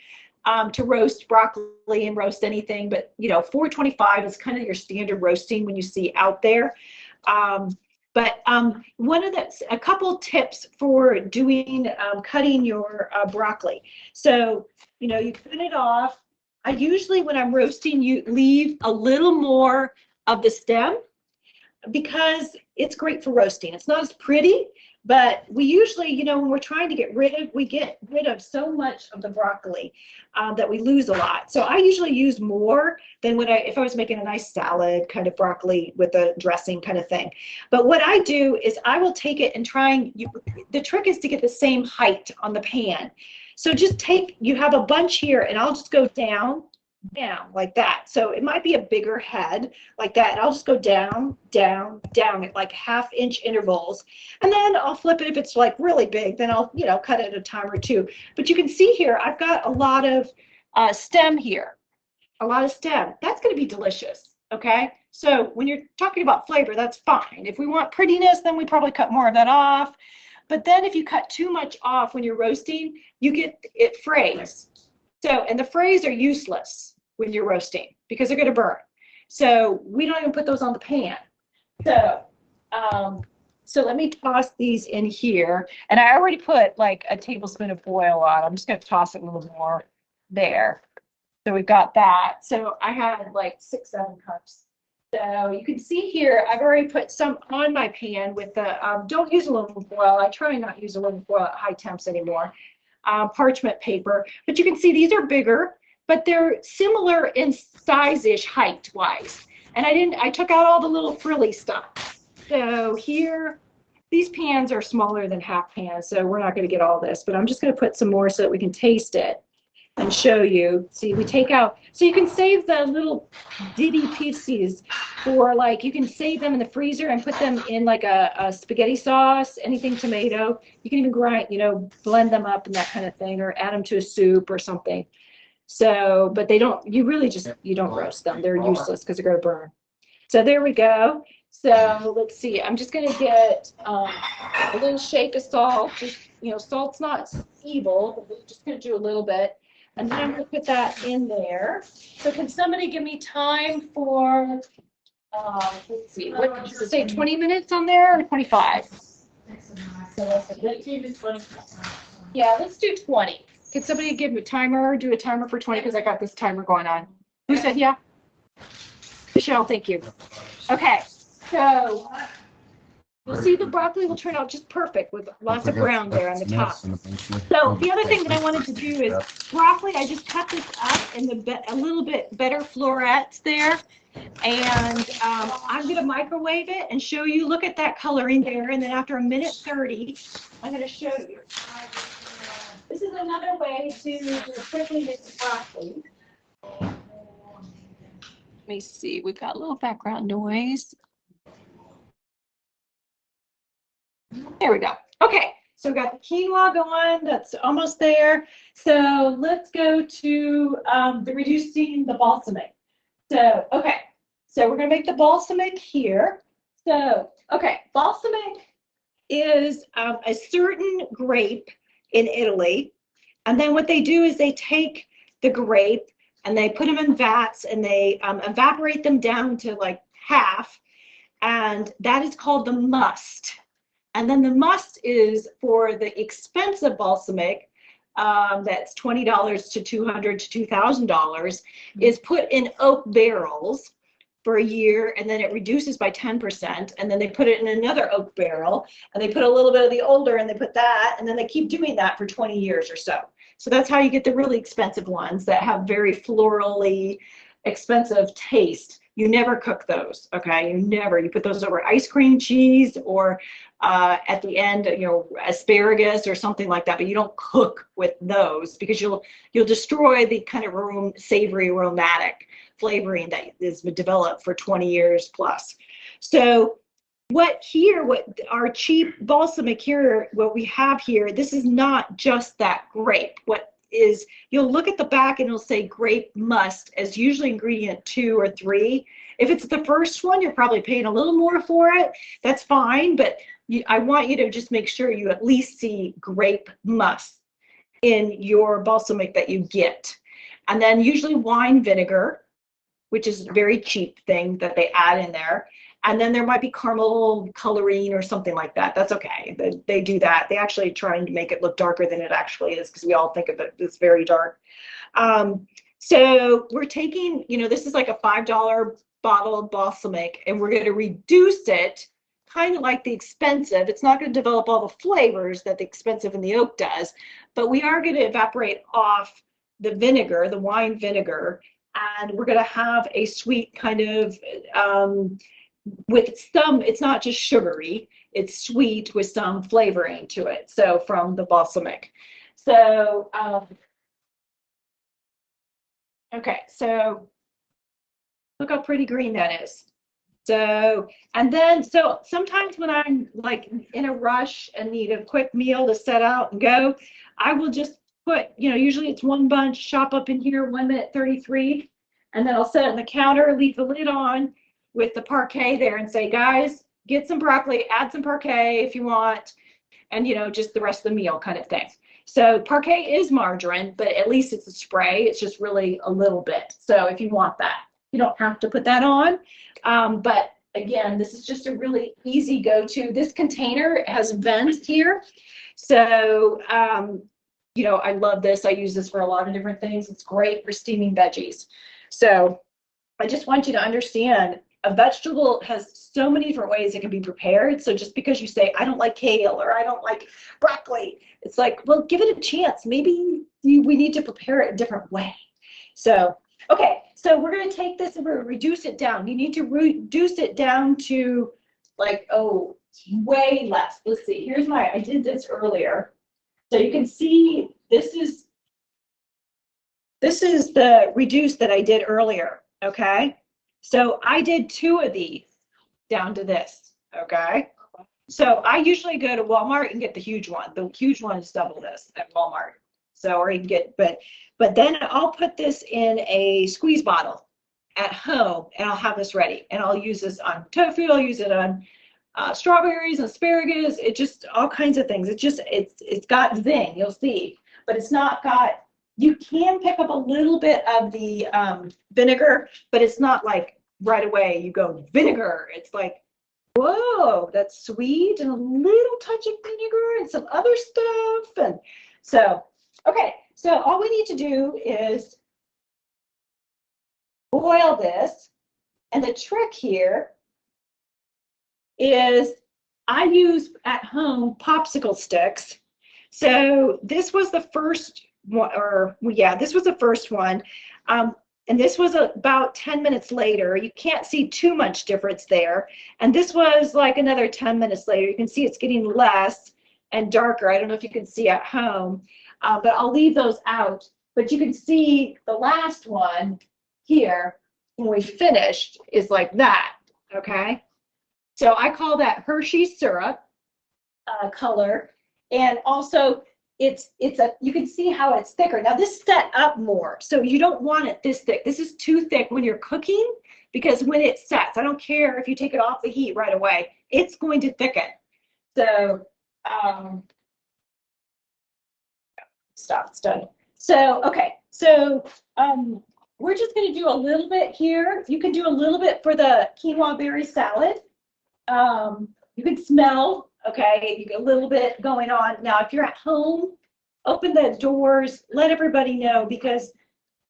to roast broccoli and roast anything, but 425 is kind of your standard roasting when you see out there. But a couple tips for doing cutting your broccoli. So you cut it off. I usually, when I'm roasting, you leave a little more of the stem because it's great for roasting. It's not as pretty, but we usually, when we're trying to get rid of so much of the broccoli that we lose a lot. So I usually use more than if I was making a nice salad kind of broccoli with a dressing kind of thing. But what I do is I will take it and the trick is to get the same height on the pan. So just you have a bunch here, and I'll just go down like that. So it might be a bigger head like that, and I'll just go down at like 1/2 inch intervals, and then I'll flip it. If it's like really big, then I'll cut it a time or two. But you can see here I've got a lot of stem here, that's going to be delicious. Okay, so when you're talking about flavor, that's fine. If we want prettiness, then we probably cut more of that off. But then if you cut too much off when you're roasting, you get it frays. And the frays are useless when you're roasting because they're going to burn. So we don't even put those on the pan. So let me toss these in here. And I already put like a tablespoon of oil on. I'm just going to toss it a little more there. So we've got that. So I had like 6-7 cups. So you can see here, I've already put some on my pan with the, don't use aluminum foil. I try not to use aluminum foil at high temps anymore. Parchment paper. But you can see these are bigger, but they're similar in size-ish height-wise. And I took out all the little frilly stuff. So here, these pans are smaller than half pans, so we're not going to get all this. But I'm just going to put some more so that we can taste it and show you. See, we take out, so you can save the little ditty pieces for you can save them in the freezer and put them in like a spaghetti sauce, anything tomato. You can even grind, blend them up and that kind of thing, or add them to a soup or something. So, but you don't roast them. They're useless because they're going to burn. So there we go. So let's see. I'm just going to get a little shake of salt. Just, salt's not evil, but we're just going to do a little bit. And then I'm going to put that in there. So can somebody give me time for, let's see, what did you say, 20 minutes on there or 25? Yeah, let's do 20. Can somebody give me a timer, do a timer for 20 because I got this timer going on. Who said yeah? Michelle, thank you. Okay, so you'll see the broccoli will turn out just perfect with lots of brown there on the top. So the other thing that I wanted to do is broccoli, I just cut this up in a little bit better florets there. And I'm going to microwave it and show you, look at that coloring there. And then after 1:30, I'm going to show you. This is another way to do quickly mixed broccoli. Let me see, we've got a little background noise. There we go. Okay, so we've got the quinoa going, that's almost there. So let's go to reducing the balsamic. So, okay, so we're gonna make the balsamic here. So, okay, balsamic is a certain grape in Italy. And then what they do is they take the grape and they put them in vats and they evaporate them down to like half. And that is called the must. And then the must is for the expensive balsamic, that's $20 to $200 to $2,000, is put in oak barrels for a year, and then it reduces by 10%, and then they put it in another oak barrel, and they put a little bit of the older, and they put that, and then they keep doing that for 20 years or so. So that's how you get the really expensive ones that have very florally expensive taste. You never cook those, okay? You put those over ice cream cheese or at the end, asparagus or something like that, but you don't cook with those because you'll destroy the kind of savory aromatic flavoring that is developed for 20 years plus. So what our cheap balsamic here, what we have here, this is not just that grape. What is, you'll look at the back and it'll say grape must as usually ingredient 2 or 3. If it's the first one, you're probably paying a little more for it. That's fine, but I want you to just make sure you at least see grape must in your balsamic that you get. And then usually wine vinegar, which is a very cheap thing that they add in there. And then there might be caramel coloring or something like that. That's okay. They do that. They actually trying to make it look darker than it actually is because we all think of it as very dark. So we're taking, this is like a $5 bottle of balsamic, and we're going to reduce it kind of like the expensive. It's not going to develop all the flavors that the expensive and the oak does, but we are going to evaporate off the vinegar, the wine vinegar, and we're going to have a sweet kind of, with some, it's not just sugary, it's sweet with some flavoring to it. So from the balsamic. So, okay, so look how pretty green that is. So, and then, so sometimes when I'm like in a rush and need a quick meal to set out and go, I will just put, usually it's 1 bunch, chop up in here, 1 minute 33, and then I'll set it on the counter, leave the lid on with the parquet there and say, guys, get some broccoli, add some parquet if you want, and just the rest of the meal kind of thing. So parquet is margarine, but at least it's a spray. It's just really a little bit. So if you want that, you don't have to put that on. But again, this is just a really easy go-to. This container has vents here. So, I love this. I use this for a lot of different things. It's great for steaming veggies. So I just want you to understand a vegetable has so many different ways it can be prepared. So just because you say, I don't like kale or I don't like broccoli, it's like, well, give it a chance. Maybe we need to prepare it a different way. So, okay, so we're going to take this and we're going to reduce it down. You need to reduce it down to like, way less. Let's see, I did this earlier. So you can see this is the reduce that I did earlier, okay? So I did 2 of these down to this, okay? So I usually go to Walmart and get the huge one. The huge one is double this at Walmart. So, or you can get, but then I'll put this in a squeeze bottle at home and I'll have this ready. And I'll use this on tofu, I'll use it on strawberries, asparagus, it just, all kinds of things. It's got zing, you'll see, but it's not got, you can pick up a little bit of the vinegar, but it's not like right away you go vinegar. It's like, whoa, that's sweet and a little touch of vinegar and some other stuff. And so, okay, so all we need to do is boil this. And the trick here is I use at home popsicle sticks. So this was the first one, this was the first one. And this was about 10 minutes later. You can't see too much difference there. And this was like another 10 minutes later. You can see it's getting less and darker. I don't know if you can see at home, but I'll leave those out. But you can see the last one here when we finished is like that, okay? So I call that Hershey syrup color. And also you can see how it's thicker. Now this set up more, so you don't want it this thick. This is too thick when you're cooking, because when it sets, I don't care if you take it off the heat right away, it's going to thicken. So, stop, it's done. So, okay, so we're just gonna do a little bit here. You can do a little bit for the quinoa berry salad. You can smell, okay, you get a little bit going on. Now, if you're at home, open the doors, let everybody know, because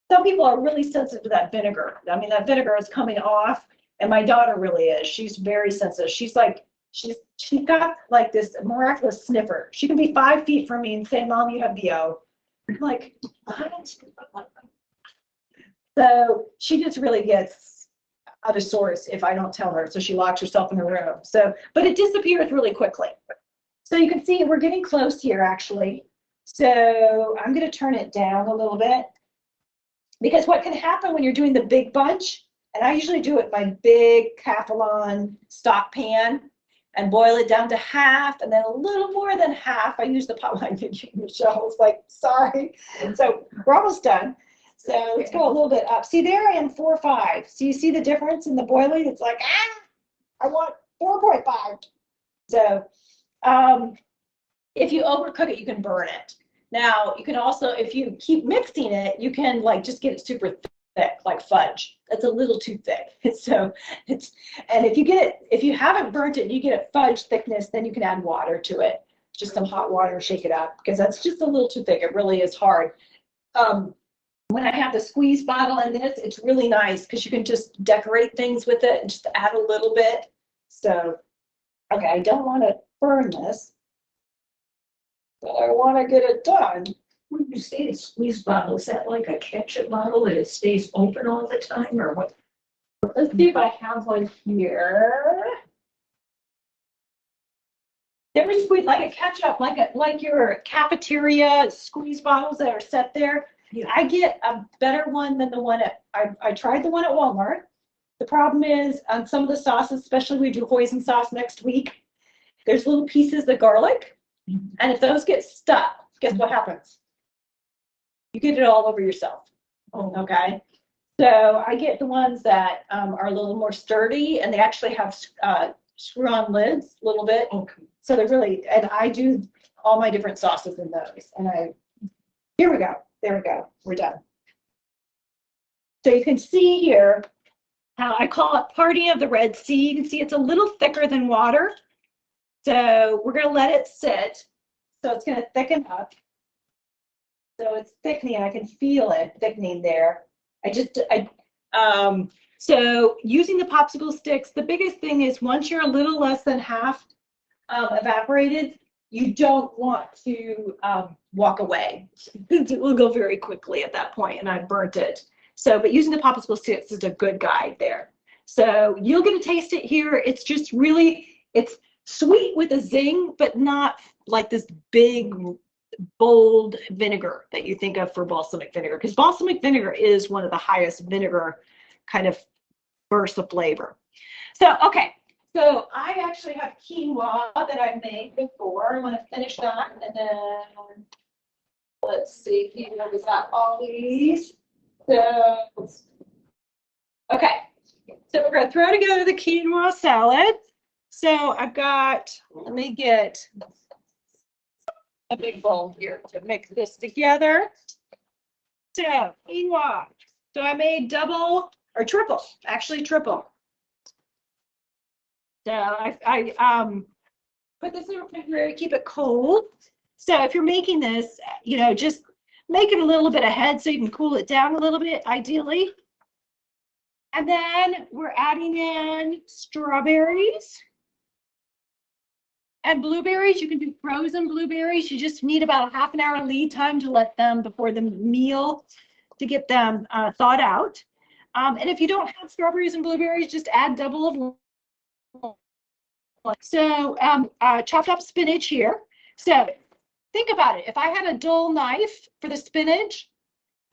some people are really sensitive to that vinegar. I mean, that vinegar is coming off, and my daughter really is. She's very sensitive. She's like, she's got like this miraculous sniffer. She can be 5 feet from me and say, Mom, you have BO. I'm like, what? So she just really gets out of sorts if I don't tell her. So she locks herself in the room. So, but it disappears really quickly. So you can see we're getting close here actually. So I'm going to turn it down a little bit, because what can happen when you're doing the big bunch, And I usually do it in my big Calphalon stock pan and boil it down to half, and then a little more than half. I use the pot line thinking Michelle was like, sorry. So we're almost done. So let's go a little bit up. See, there I am 4.5. So you see the difference in the boiling? It's like, I want 4.5. So if you overcook it, you can burn it. Now, you can also, if you keep mixing it, you can like just get it super thick, like fudge. That's a little too thick. So and if you get it, if you haven't burnt it and you get a fudge thickness, then you can add water to it. Just some hot water, shake it up, because that's just a little too thick. It really is hard. When I have the squeeze bottle in this, it's really nice because you can just decorate things with it and just add a little bit. So, okay, I don't want to burn this, but I want to get it done. When you say a squeeze bottle, is that like a ketchup bottle that it stays open all the time, or what? Let's see if I have one here. They're squeeze like a ketchup, like your cafeteria squeeze bottles that are set there. I get a better one than the one I tried the one at Walmart. The problem is on some of the sauces, especially we do hoisin sauce next week, there's little pieces of garlic, and if those get stuck, guess what happens? You get it all over yourself. Okay. So I get the ones that are a little more sturdy, and they actually have screw-on lids a little bit. Okay. So they're really, and I do all my different sauces in those. And here we go. There we go. We're done. So you can see here how I call it Party of the Red Sea. You can see it's a little thicker than water. So we're going to let it sit. So it's going to thicken up. So it's thickening. I can feel it thickening there. So using the popsicle sticks, the biggest thing is once you're a little less than half evaporated, you don't want to walk away. It will go very quickly at that point, and I burnt it. So, but using the popsicle sticks is a good guide there. So you'll get to taste it here. It's just really, it's sweet with a zing, but not like this big, bold vinegar that you think of for balsamic vinegar, because balsamic vinegar is one of the highest vinegar kind of bursts of flavor. So, okay. So I actually have quinoa that I made before. I want to finish that, and then let's see. Quinoa, we got all these. So, okay. So we're going to throw together the quinoa salad. So I've got, let me get a big bowl here to mix this together. So quinoa. So I made double or triple, actually triple. So I put this in the refrigerator to keep it cold. So if you're making this, you know, just make it a little bit ahead so you can cool it down a little bit, ideally. And then we're adding in strawberries and blueberries. You can do frozen blueberries. You just need about a half an hour lead time to let them before the meal to get them thawed out. And if you don't have strawberries and blueberries, just add double of. So chopped up spinach here. So think about it. If I had a dull knife for the spinach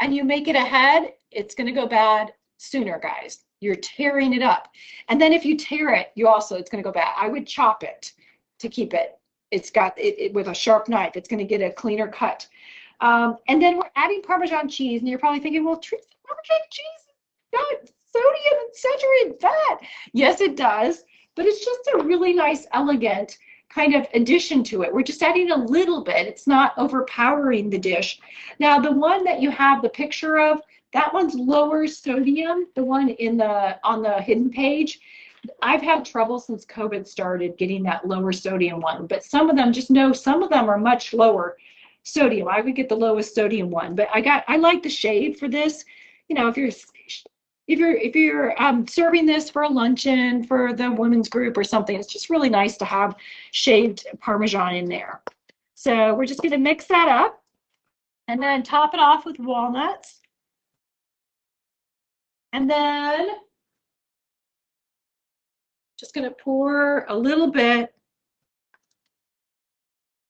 and you make it ahead, it's going to go bad sooner, guys. You're tearing it up. And then if you tear it, it's going to go bad. I would chop it to keep it. It's got it with a sharp knife. It's going to get a cleaner cut. And then we're adding Parmesan cheese. And you're probably thinking, well, Parmesan cheese got sodium and saturated fat. Yes, it does. But it's just a really nice, elegant kind of addition to it. We're just adding a little bit. It's not overpowering the dish. Now, the one that you have the picture of, that one's lower sodium, the one on the hidden page. I've had trouble since COVID started getting that lower sodium one, but some of them, just know some of them are much lower sodium. I would get the lowest sodium one, but I like the shade for this. You know, if you're serving this for a luncheon for the women's group or something, it's just really nice to have shaved Parmesan in there. So we're just going to mix that up and then top it off with walnuts. And then just going to pour a little bit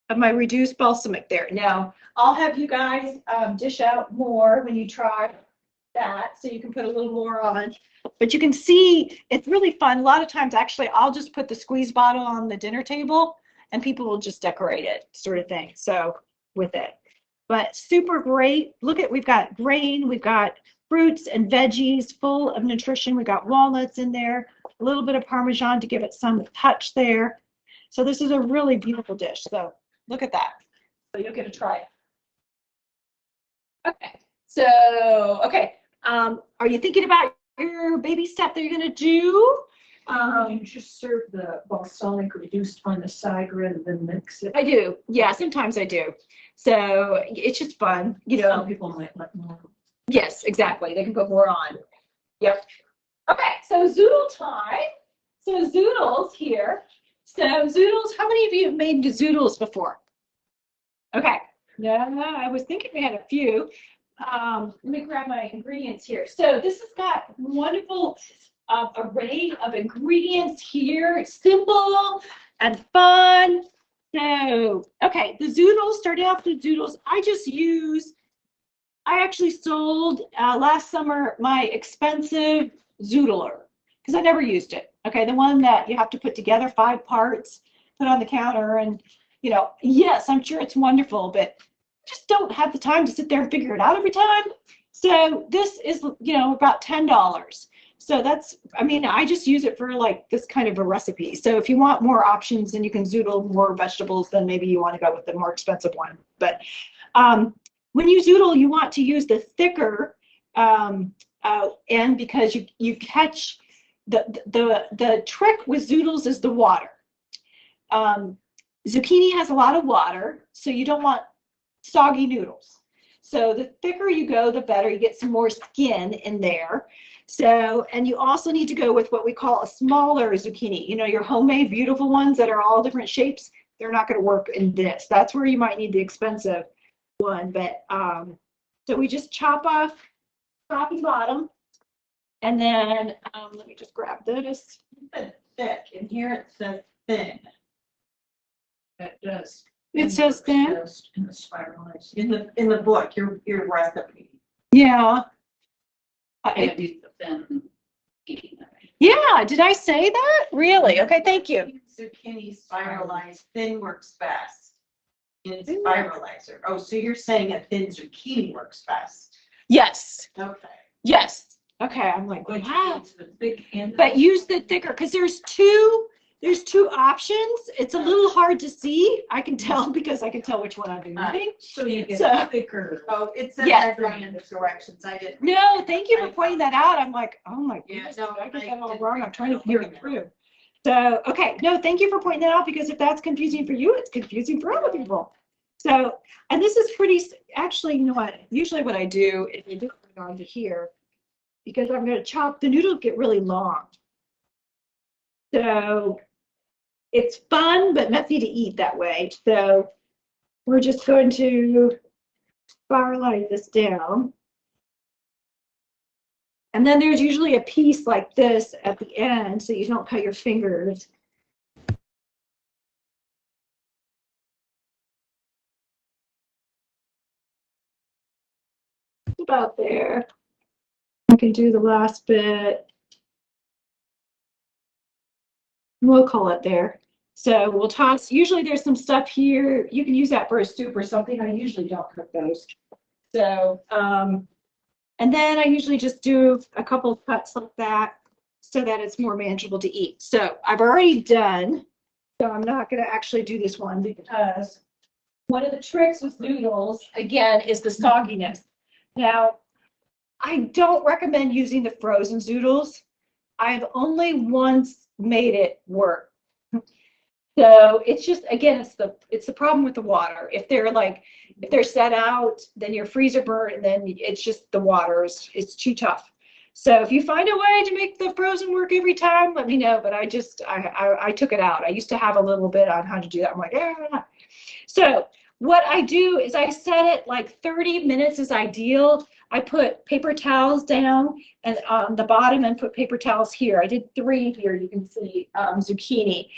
of my reduced balsamic there. Now, I'll have you guys dish out more when you try that, so you can put a little more on. But you can see it's really fun. A lot of times, actually, I'll just put the squeeze bottle on the dinner table and people will just decorate it, sort of thing. So with it. But super great. Look at, we've got grain, we've got fruits and veggies full of nutrition. We've got walnuts in there, a little bit of Parmesan to give it some touch there. So this is a really beautiful dish. So look at that. So you'll get to try it. Okay. So, okay. Are you thinking about your baby step that you're going to do? You just serve the balsamic reduced on the side rather than mix it. I do. Yeah, sometimes I do. So it's just fun, you know. Some people might like more. Yes, exactly. They can put more on. Yep. Okay, so zoodle time. So zoodles here. So zoodles, how many of you have made zoodles before? Okay. Yeah, I was thinking we had a few. Let me grab my ingredients here. So this has got wonderful array of ingredients here. It's simple and fun. So, okay, the zoodles, starting off with zoodles, I actually sold last summer my expensive zoodler because I never used it. Okay, the one that you have to put together 5 parts, put on the counter, and you know, yes, I'm sure it's wonderful, but just don't have the time to sit there and figure it out every time. So this is, you know, about $10. So that's, I mean, I just use it for like this kind of a recipe. So if you want more options and you can zoodle more vegetables, then maybe you want to go with the more expensive one. But when you zoodle, you want to use the thicker end because you catch the trick with zoodles is the water. Zucchini has a lot of water, so you don't want soggy noodles. So the thicker you go, the better. You get some more skin in there. So, and you also need to go with what we call a smaller zucchini. You know, your homemade beautiful ones that are all different shapes, they're not going to work in this. That's where you might need the expensive one. But so we just chop off top and bottom. And then let me just grab this. Thick, and here it says thin. That does. It says thin? Just in the spiralized. In the book, your recipe. Yeah. Can't use the thin eating that. Yeah, did I say that? Really? Okay, thank you. Zucchini spiralized, thin works best. In spiralizer. Oh, so you're saying a thin zucchini works best? Yes, Okay. yes. Okay, I'm like, But wow. use the big end. But use the thicker, because there's two options. It's a little hard to see. I can tell because I can tell which one I'm using. So you get So- thicker. Oh, it says Yes. that in the directions. I didn't. No, thank you for pointing that out. I'm like, oh my Yeah, goodness, no, I get I that all didn't- wrong. I'm trying to I figure don't it know. through. So, okay, no, thank you for pointing that out because if that's confusing for you, it's confusing for other people. So, and this is pretty, actually, you know what? Usually what I do is I do it onto here because I'm going to chop, the noodles get really long. So it's fun, but messy to eat that way. So we're just going to spiralize this down. And then there's usually a piece like this at the end so you don't cut your fingers. About there. I can do the last bit. We'll call it there. So we'll toss, usually there's some stuff here. You can use that for a soup or something. I usually don't cook those. So, and then I usually just do a couple of cuts like that so that it's more manageable to eat. So I've already done, so I'm not going to actually do this one because one of the tricks with noodles, again, is the sogginess. Now, I don't recommend using the frozen zoodles. I've only once made it work. So it's just, again, it's the problem with the water. If they're set out, then your freezer burnt, and then it's just the water it's too tough. So if you find a way to make the frozen work every time, let me know. But I took it out. I used to have a little bit on how to do that. I'm like, ah. So what I do is I set it like 30 minutes is ideal. I put paper towels down and on the bottom and put paper towels here. I did 3 here. You can see zucchini.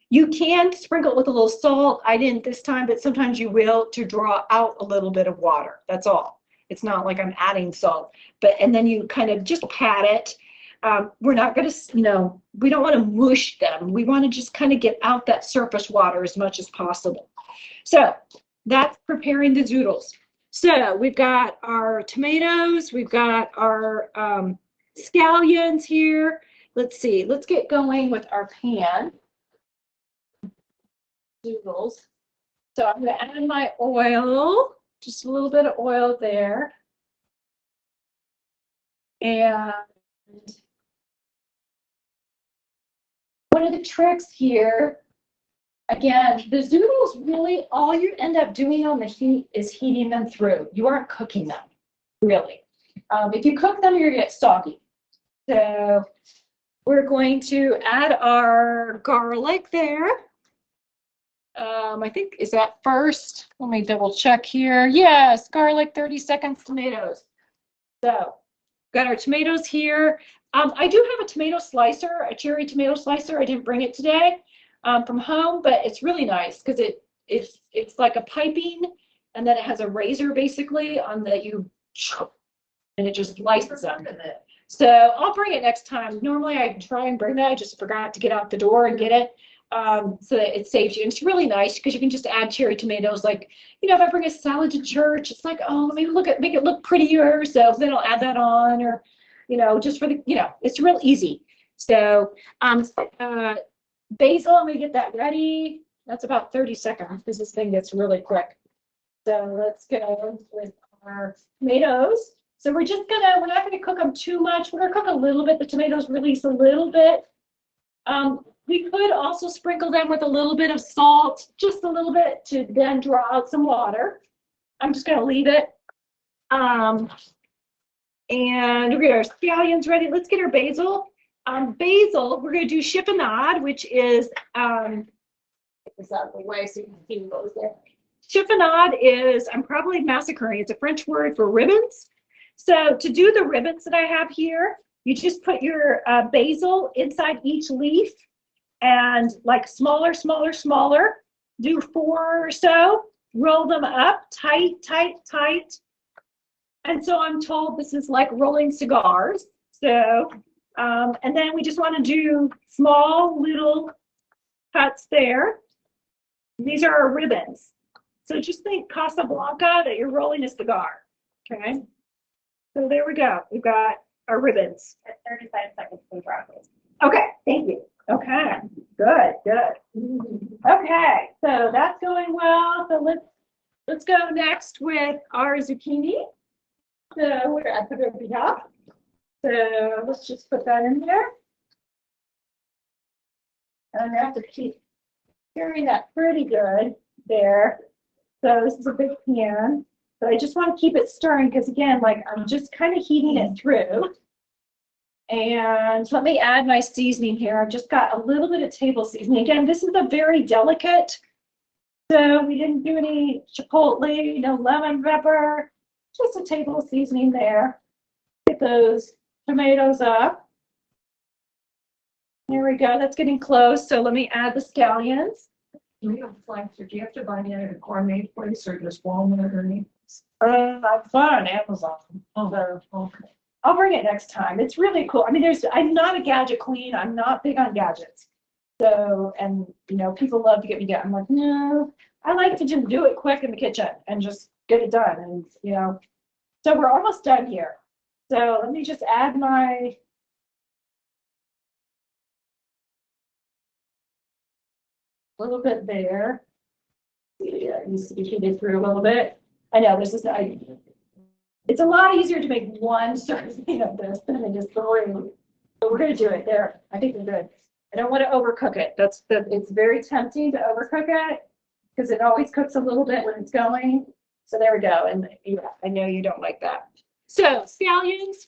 You can sprinkle it with a little salt. I didn't this time, but sometimes you will to draw out a little bit of water. That's all. It's not like I'm adding salt, and then you kind of just pat it. We're not going to, we don't want to mush them. We want to just kind of get out that surface water as much as possible. So that's preparing the zoodles. So we've got our tomatoes, we've got our scallions here. Let's see, let's get going with our pan. Zoodles. So I'm going to add my oil, just a little bit of oil there. And one of the tricks here, again, the zoodles, really all you end up doing on the heat is heating them through. You aren't cooking them, really. If you cook them, you're going to get soggy. So we're going to add our garlic there. I think, is that first? Let me double check here. Yes, garlic, 30 seconds, tomatoes. So got our tomatoes here. I do have a tomato slicer, a cherry tomato slicer. I didn't bring it today from home, but it's really nice because it's like a piping, and then it has a razor basically on that and it just slices them. So I'll bring it next time. Normally I try and bring that. I just forgot to get out the door and get it. So that it saves you. And it's really nice because you can just add cherry tomatoes. Like, if I bring a salad to church, it's like, oh, let me make it look prettier. So then I'll add that on, or, just for the, it's real easy. So, basil, I'm gonna get that ready. That's about 30 seconds because this thing gets really quick. So let's go with our tomatoes. So we're not gonna cook them too much. We're gonna cook a little bit. The tomatoes release a little bit. We could also sprinkle them with a little bit of salt, just a little bit, to then draw out some water. I'm just going to leave it. And we get our scallions ready. Let's get our basil. Basil, we're going to do chiffonade, which is, get this out of the way so you can see what goes there. Chiffonade is, I'm probably massacring, it's a French word for ribbons. So to do the ribbons that I have here, you just put your basil inside each leaf, and like smaller, do 4 or so, roll them up tight. And so I'm told this is like rolling cigars. So, and then we just want to do small little cuts there. These are our ribbons. So just think Casablanca that you're rolling a cigar. Okay. So there we go. We've got our ribbons. At 35 seconds for broccoli. Okay, thank you. Okay, good. Okay, so that's going well. So let's go next with our zucchini. So we're at the very top. So let's just put that in there. And I'm gonna have to keep stirring that pretty good there. So this is a big pan. So I just want to keep it stirring because, again, like I'm just kind of heating it through. And let me add my seasoning here. I've just got a little bit of table seasoning. Again, this is a very delicate. So we didn't do any chipotle, no lemon pepper, just a table seasoning there. Get those tomatoes up. There we go. That's getting close. So let me add the scallions. Tomato slicer, do you have to buy it at a gourmet place or just Walmart or anything? I bought on Amazon. Oh, okay. I'll bring it next time. It's really cool. I mean, I'm not a gadget queen. I'm not big on gadgets. So, and people love to get me I'm like, no, I like to just do it quick in the kitchen and just get it done. And, so we're almost done here. So let me just add my little bit there. Yeah, it needs to be heated through a little bit. I know this is, it's a lot easier to make one serving of this than it is 3. But we're going to do it there. I think we're good. I don't want to overcook it. It's very tempting to overcook it because it always cooks a little bit when it's going. So there we go. And yeah, I know you don't like that. So scallions.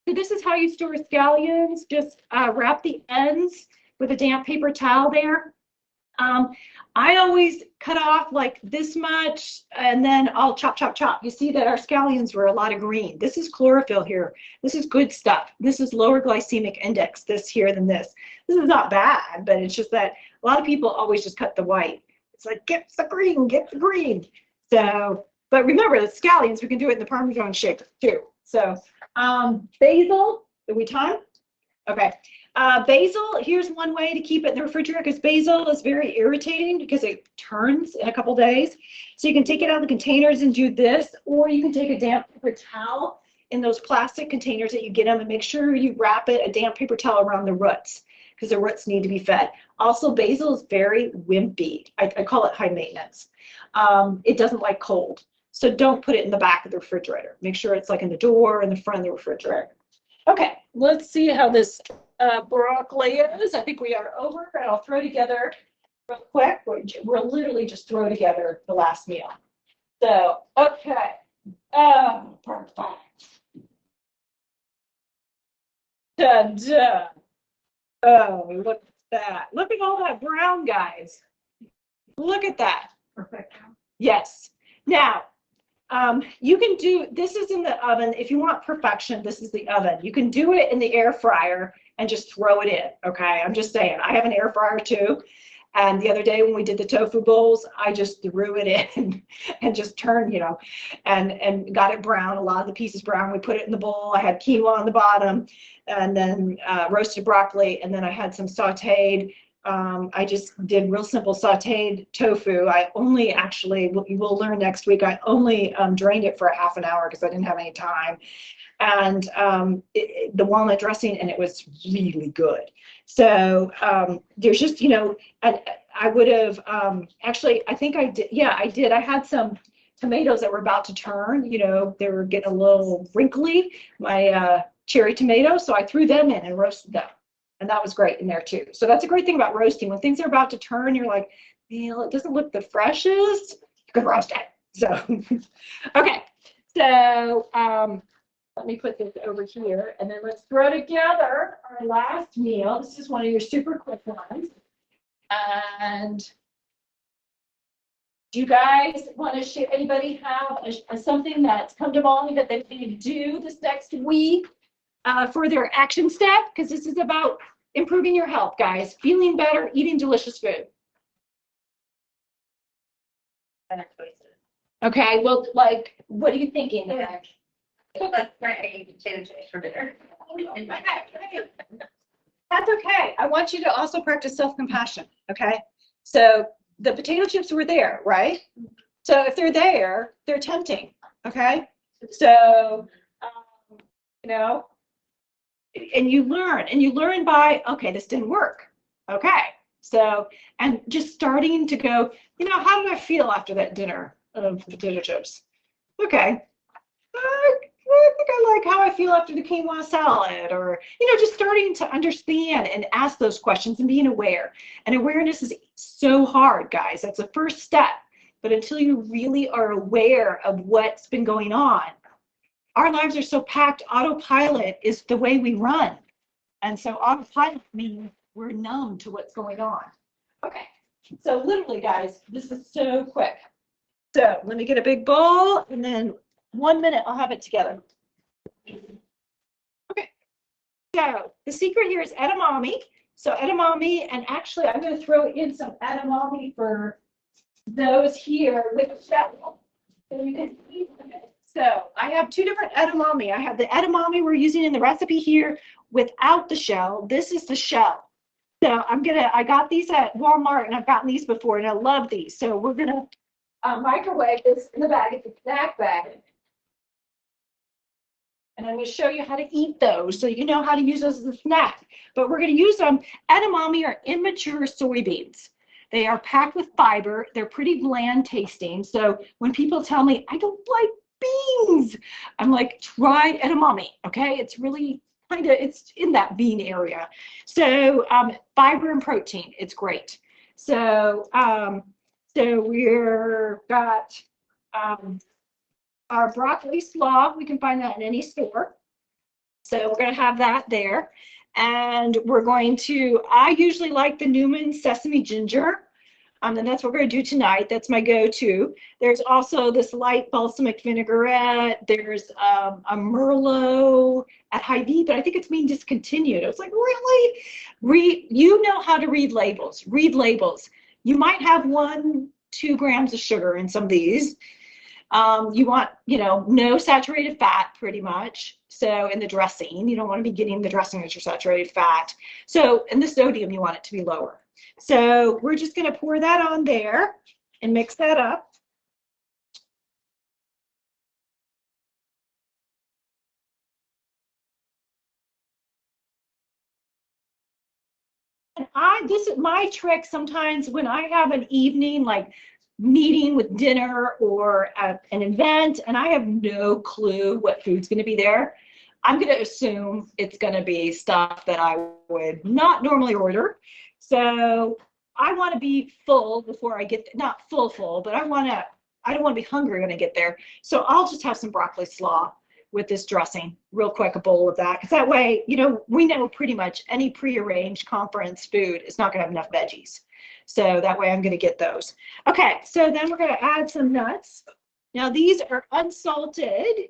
So this is how you store scallions. Just wrap the ends with a damp paper towel there. I always cut off like this much and then I'll chop. You see that our scallions were a lot of green. This is chlorophyll here. This is good stuff. This is lower glycemic index this here than this. This is not bad, but it's just that a lot of people always just cut the white. It's like, get the green. So But remember, the scallions, we can do it in the Parmesan shaker too. So basil, are we time? Okay. Basil, here's one way to keep it in the refrigerator because basil is very irritating because it turns in a couple days. So you can take it out of the containers and do this, or you can take a damp paper towel in those plastic containers that you get them and make sure you wrap it, a damp paper towel around the roots because the roots need to be fed. Also, basil is very wimpy. I call it high maintenance. It doesn't like cold. So don't put it in the back of the refrigerator. Make sure it's like in the door in the front of the refrigerator. Okay, let's see how this broccoli is. I think we are over, and I'll throw together real quick. We'll literally just throw together the last meal. So, okay. Perfect. Da-da. Oh, look at that. Look at all that brown, guys. Look at that. Perfect. Yes. Now, you can do, this is in the oven. If you want perfection, this is the oven. You can do it in the air fryer and just throw it in, okay? I'm just saying, I have an air fryer too. And the other day when we did the tofu bowls, I just threw it in and just turned, you know, and got it brown, a lot of the pieces brown. We put it in the bowl. I had quinoa on the bottom and then roasted broccoli. And then I had some sauteed. I just did real simple sauteed tofu. I only actually, we'll learn next week, I only drained it for a half an hour because I didn't have any time. And the walnut dressing, and it was really good. So there's just, you know, I would have, actually, I think I did, yeah, I did. I had some tomatoes that were about to turn, you know, they were getting a little wrinkly, my cherry tomatoes, so I threw them in and roasted them. And that was great in there too. So that's a great thing about roasting. When things are about to turn, you're like, you know, it doesn't look the freshest. You can roast it. So, okay. So let me put this over here and then let's throw together our last meal. This is one of your super quick ones. And do you guys want to share, anybody have something that's come to mind that they need to do this next week? For their action step, because this is about improving your health, guys. Feeling better, eating delicious food. Okay, well, like, what are you thinking? Yeah. That's right, I eat potato chips for dinner. That's okay. I want you to also practice self-compassion, okay? So the potato chips were there, right? So if they're there, they're tempting, okay? So, you know, and you learn by, okay, this didn't work. Okay. So, and just starting to go, you know, how did I feel after that dinner of potato chips? Okay. I think I like how I feel after the quinoa salad, or, you know, just starting to understand and ask those questions and being aware. And awareness is so hard, guys. That's the first step. But until you really are aware of what's been going on, our lives are so packed. Autopilot is the way we run. And so autopilot means we're numb to what's going on. Okay. So literally, guys, this is so quick. So let me get a big bowl, and then 1 minute, I'll have it together. Okay. So the secret here is edamame. So edamame, and actually I'm going to throw in some edamame for those here with the shell. So you can see it. So I have two different edamame. I have the edamame we're using in the recipe here without the shell. This is the shell. So I got these at Walmart, and I've gotten these before, and I love these. So we're gonna microwave this in the bag. It's a snack bag. And I'm gonna show you how to eat those so you know how to use those as a snack. But we're gonna use them. Edamame are immature soybeans. They are packed with fiber. They're pretty bland tasting. So when people tell me, I don't like beans, I'm like, try edamame, okay? It's really it's in that bean area. So fiber and protein, it's great. So we're got our broccoli slaw. We can find that in any store. So we're gonna have that there. And we're going to, I usually like the Newman sesame ginger. And that's what we're going to do tonight. That's my go-to. There's also this light balsamic vinaigrette. There's a Merlot at Hy-Vee, but I think it's being discontinued. I was like, really? You know how to read labels. Read labels. You might have 1-2 grams of sugar in some of these. You want, no saturated fat pretty much. So in the dressing, you don't want to be getting the dressing as your saturated fat. So in the sodium, you want it to be lower. So we're just going to pour that on there and mix that up. And this is my trick sometimes when I have an evening like meeting with dinner or an event and I have no clue what food's going to be there. I'm going to assume it's going to be stuff that I would not normally order. So I want to be full before I get, not full, but I don't want to be hungry when I get there. So I'll just have some broccoli slaw with this dressing real quick, a bowl of that. Because that way, we know pretty much any prearranged conference food is not going to have enough veggies. So that way I'm going to get those. Okay, so then we're going to add some nuts. Now these are unsalted,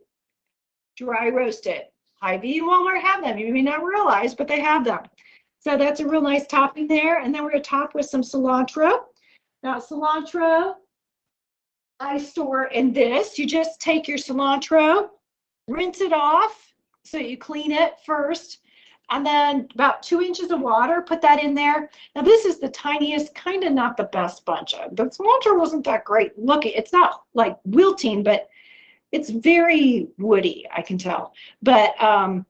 dry roasted. Hy-Vee and Walmart have them. You may not realize, but they have them. So that's a real nice topping there. And then we're going to top with some cilantro. Now cilantro, I store in this. You just take your cilantro, rinse it off so you clean it first, and then about 2 inches of water, put that in there. Now this is the tiniest, kind of not the best bunch of. The cilantro wasn't that great looking. It's not like wilting, but it's very woody, I can tell. But a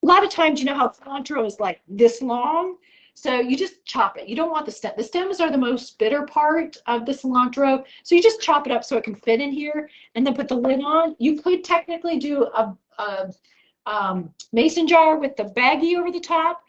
lot of times, you know how cilantro is like this long, so you just chop it. You don't want the stem. The stems are the most bitter part of the cilantro, so you just chop it up so it can fit in here, and then put the lid on. You could technically do a mason jar with the baggie over the top.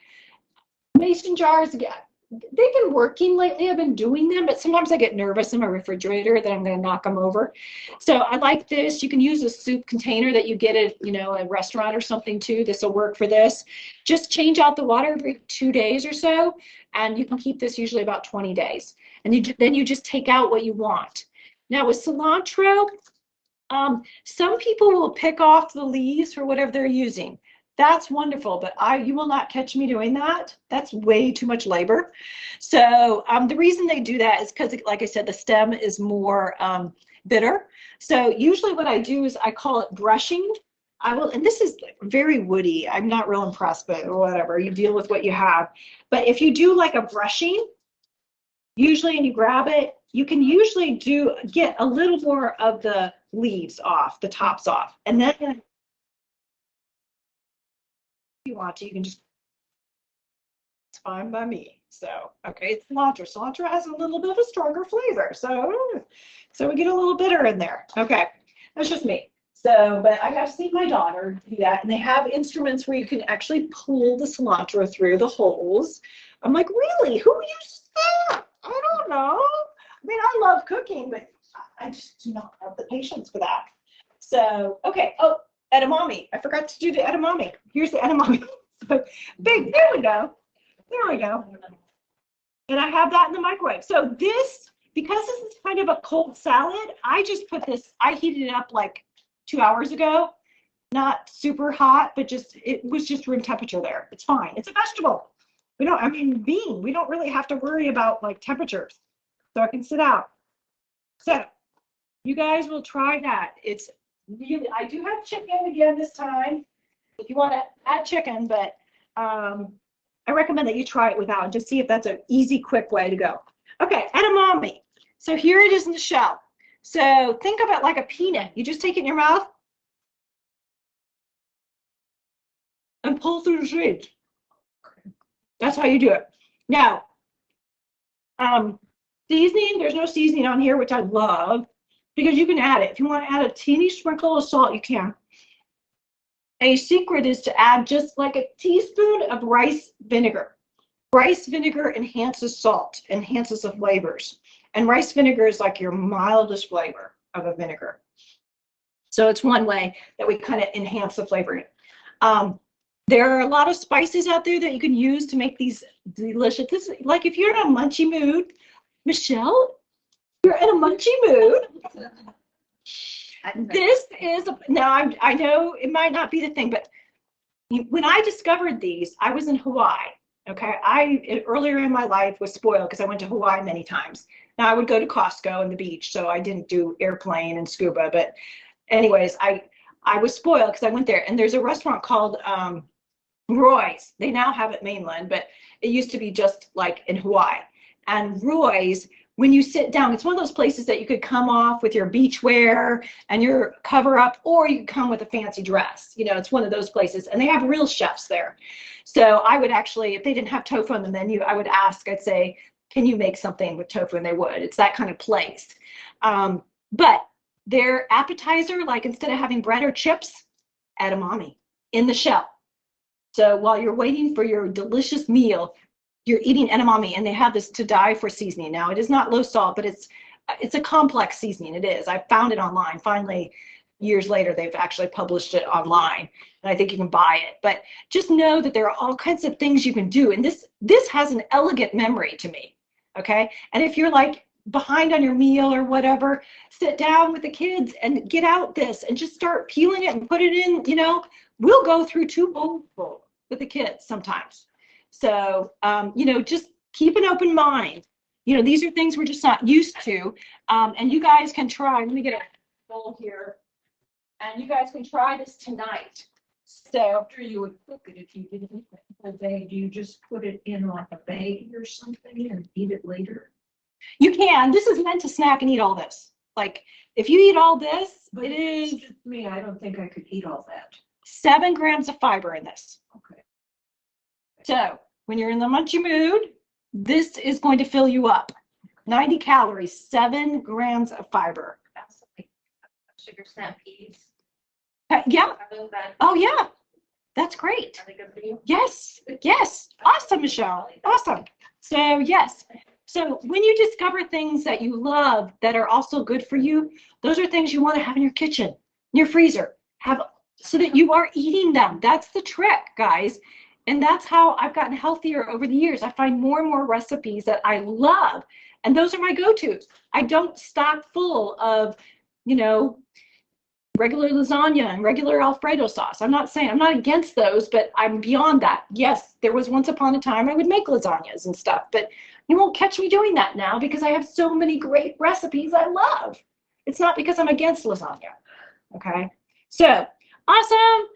Mason jars, yeah, they've been working lately. I've been doing them, but sometimes I get nervous in my refrigerator that I'm going to knock them over. So I like this. You can use a soup container that you get at, a restaurant or something too. This will work for this. Just change out the water every 2 days or so, and you can keep this usually about 20 days. And then you just take out what you want. Now with cilantro, some people will pick off the leaves for whatever they're using. That's wonderful, but you will not catch me doing that. That's way too much labor. So the reason they do that is because, like I said, the stem is more bitter. So usually what I do is I call it brushing. And this is very woody. I'm not real impressed, but whatever. You deal with what you have. But if you do like a brushing, usually, and you grab it, you can usually get a little more of the leaves off, the tops off, and then if you want to, you can just, it's fine by me. So, okay, it's cilantro. Cilantro has a little bit of a stronger flavor, so we get a little bitter in there. Okay, that's just me. So, but I have seen my daughter do that, and they have instruments where you can actually pull the cilantro through the holes. I'm like, really? Who uses that? I don't know. I mean, I love cooking, but I just do not have the patience for that. So, okay. Oh, edamame. I forgot to do the edamame. Here's the edamame. So big. There we go. There we go. And I have that in the microwave. So this, because this is kind of a cold salad, I just put this, I heated it up like 2 hours ago. Not super hot, but it was just room temperature there. It's fine. It's a vegetable. Bean. We don't really have to worry about like temperatures. So it can sit out. So you guys will try that. It's really, I do have chicken again this time. If you want to add chicken, but I recommend that you try it without and just see if that's an easy, quick way to go. Okay, edamame. So here it is in the shell. So think of it like a peanut. You just take it in your mouth and pull through the seeds. That's how you do it. Now, seasoning, there's no seasoning on here, which I love, because you can add it. If you want to add a teeny sprinkle of salt, you can. A secret is to add just like a teaspoon of rice vinegar. Rice vinegar enhances salt, enhances the flavors. And rice vinegar is like your mildest flavor of a vinegar. So it's one way that we kind of enhance the flavoring. There are a lot of spices out there that you can use to make these delicious. Like if you're in a munchy mood, Michelle, you're in a munchy mood. This is, I know it might not be the thing, but when I discovered these, I was in Hawaii. Okay, I earlier in my life was spoiled because I went to Hawaii many times. Now I would go to Costco and the beach, so I didn't do airplane and scuba. But anyways, I was spoiled because I went there, and there's a restaurant called Roy's. They now have it mainland, but it used to be just like in Hawaii. And Roy's, when you sit down, it's one of those places that you could come off with your beach wear and your cover up, or you could come with a fancy dress. You know, it's one of those places, and they have real chefs there. So I would actually, if they didn't have tofu on the menu, I would ask, I'd say, can you make something with tofu? And they would. It's that kind of place. But their appetizer, like instead of having bread or chips, edamame in the shell. So while you're waiting for your delicious meal, you're eating edamame, and they have this to die for seasoning. Now, it is not low salt, but it's a complex seasoning. It is. I found it online. Finally, years later, they've actually published it online, and I think you can buy it. But just know that there are all kinds of things you can do, and this has an elegant memory to me, okay? And if you're like behind on your meal or whatever, sit down with the kids and get out this and just start peeling it and put it in, you know. We'll go through 2 bowls full with the kids sometimes. So, you know, just keep an open mind. You know, these are things we're just not used to. And you guys can try. Let me get a bowl here. And you guys can try this tonight. So After you would cook it, if you didn't eat it the whole day, do you just put it in like a baggie or something and eat it later? you can. This is meant to snack and eat all this. Like, if you eat all this, But it is just me, I don't think I could eat all that. 7 grams of fiber in this. Okay. So when you're in the munchy mood, this is going to fill you up. 90 calories, 7 grams of fiber. That's like sugar snap peas. Yeah. Are those bad? Oh, yeah. That's great. Are they good for you? Yes. Yes. Awesome, Michelle. Awesome. So, yes. So when you discover things that you love that are also good for you, those are things you want to have in your kitchen, in your freezer, have so that you are eating them. That's the trick, guys. And that's how I've gotten healthier over the years. I find more and more recipes that I love, and those are my go-tos. I don't stock full of, you know, regular lasagna and regular Alfredo sauce. I'm not against those, but I'm beyond that. Yes, there was once upon a time I would make lasagnas and stuff, but you won't catch me doing that now because I have so many great recipes I love. It's not because I'm against lasagna. Okay, so awesome.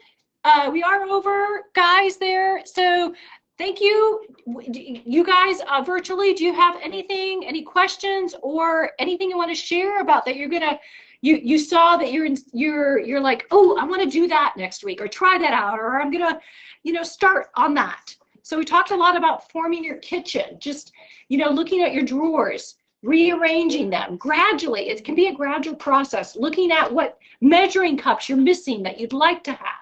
We are over, guys, there. So thank you. You guys virtually, do you have anything, any questions or anything you want to share about that you're gonna, you saw that you're like, oh, I want to do that next week, or try that out, or I'm gonna, you know, start on that. So we talked a lot about forming your kitchen, just, you know, looking at your drawers, rearranging them gradually. It can be a gradual process, looking at what measuring cups you're missing that you'd like to have.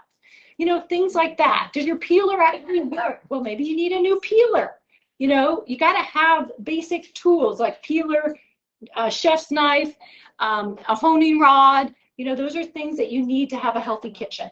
You know, things like that. Does your peeler actually work? Well, maybe you need a new peeler. You know, you got to have basic tools like peeler, chef's knife, a honing rod. You know, those are things that you need to have a healthy kitchen.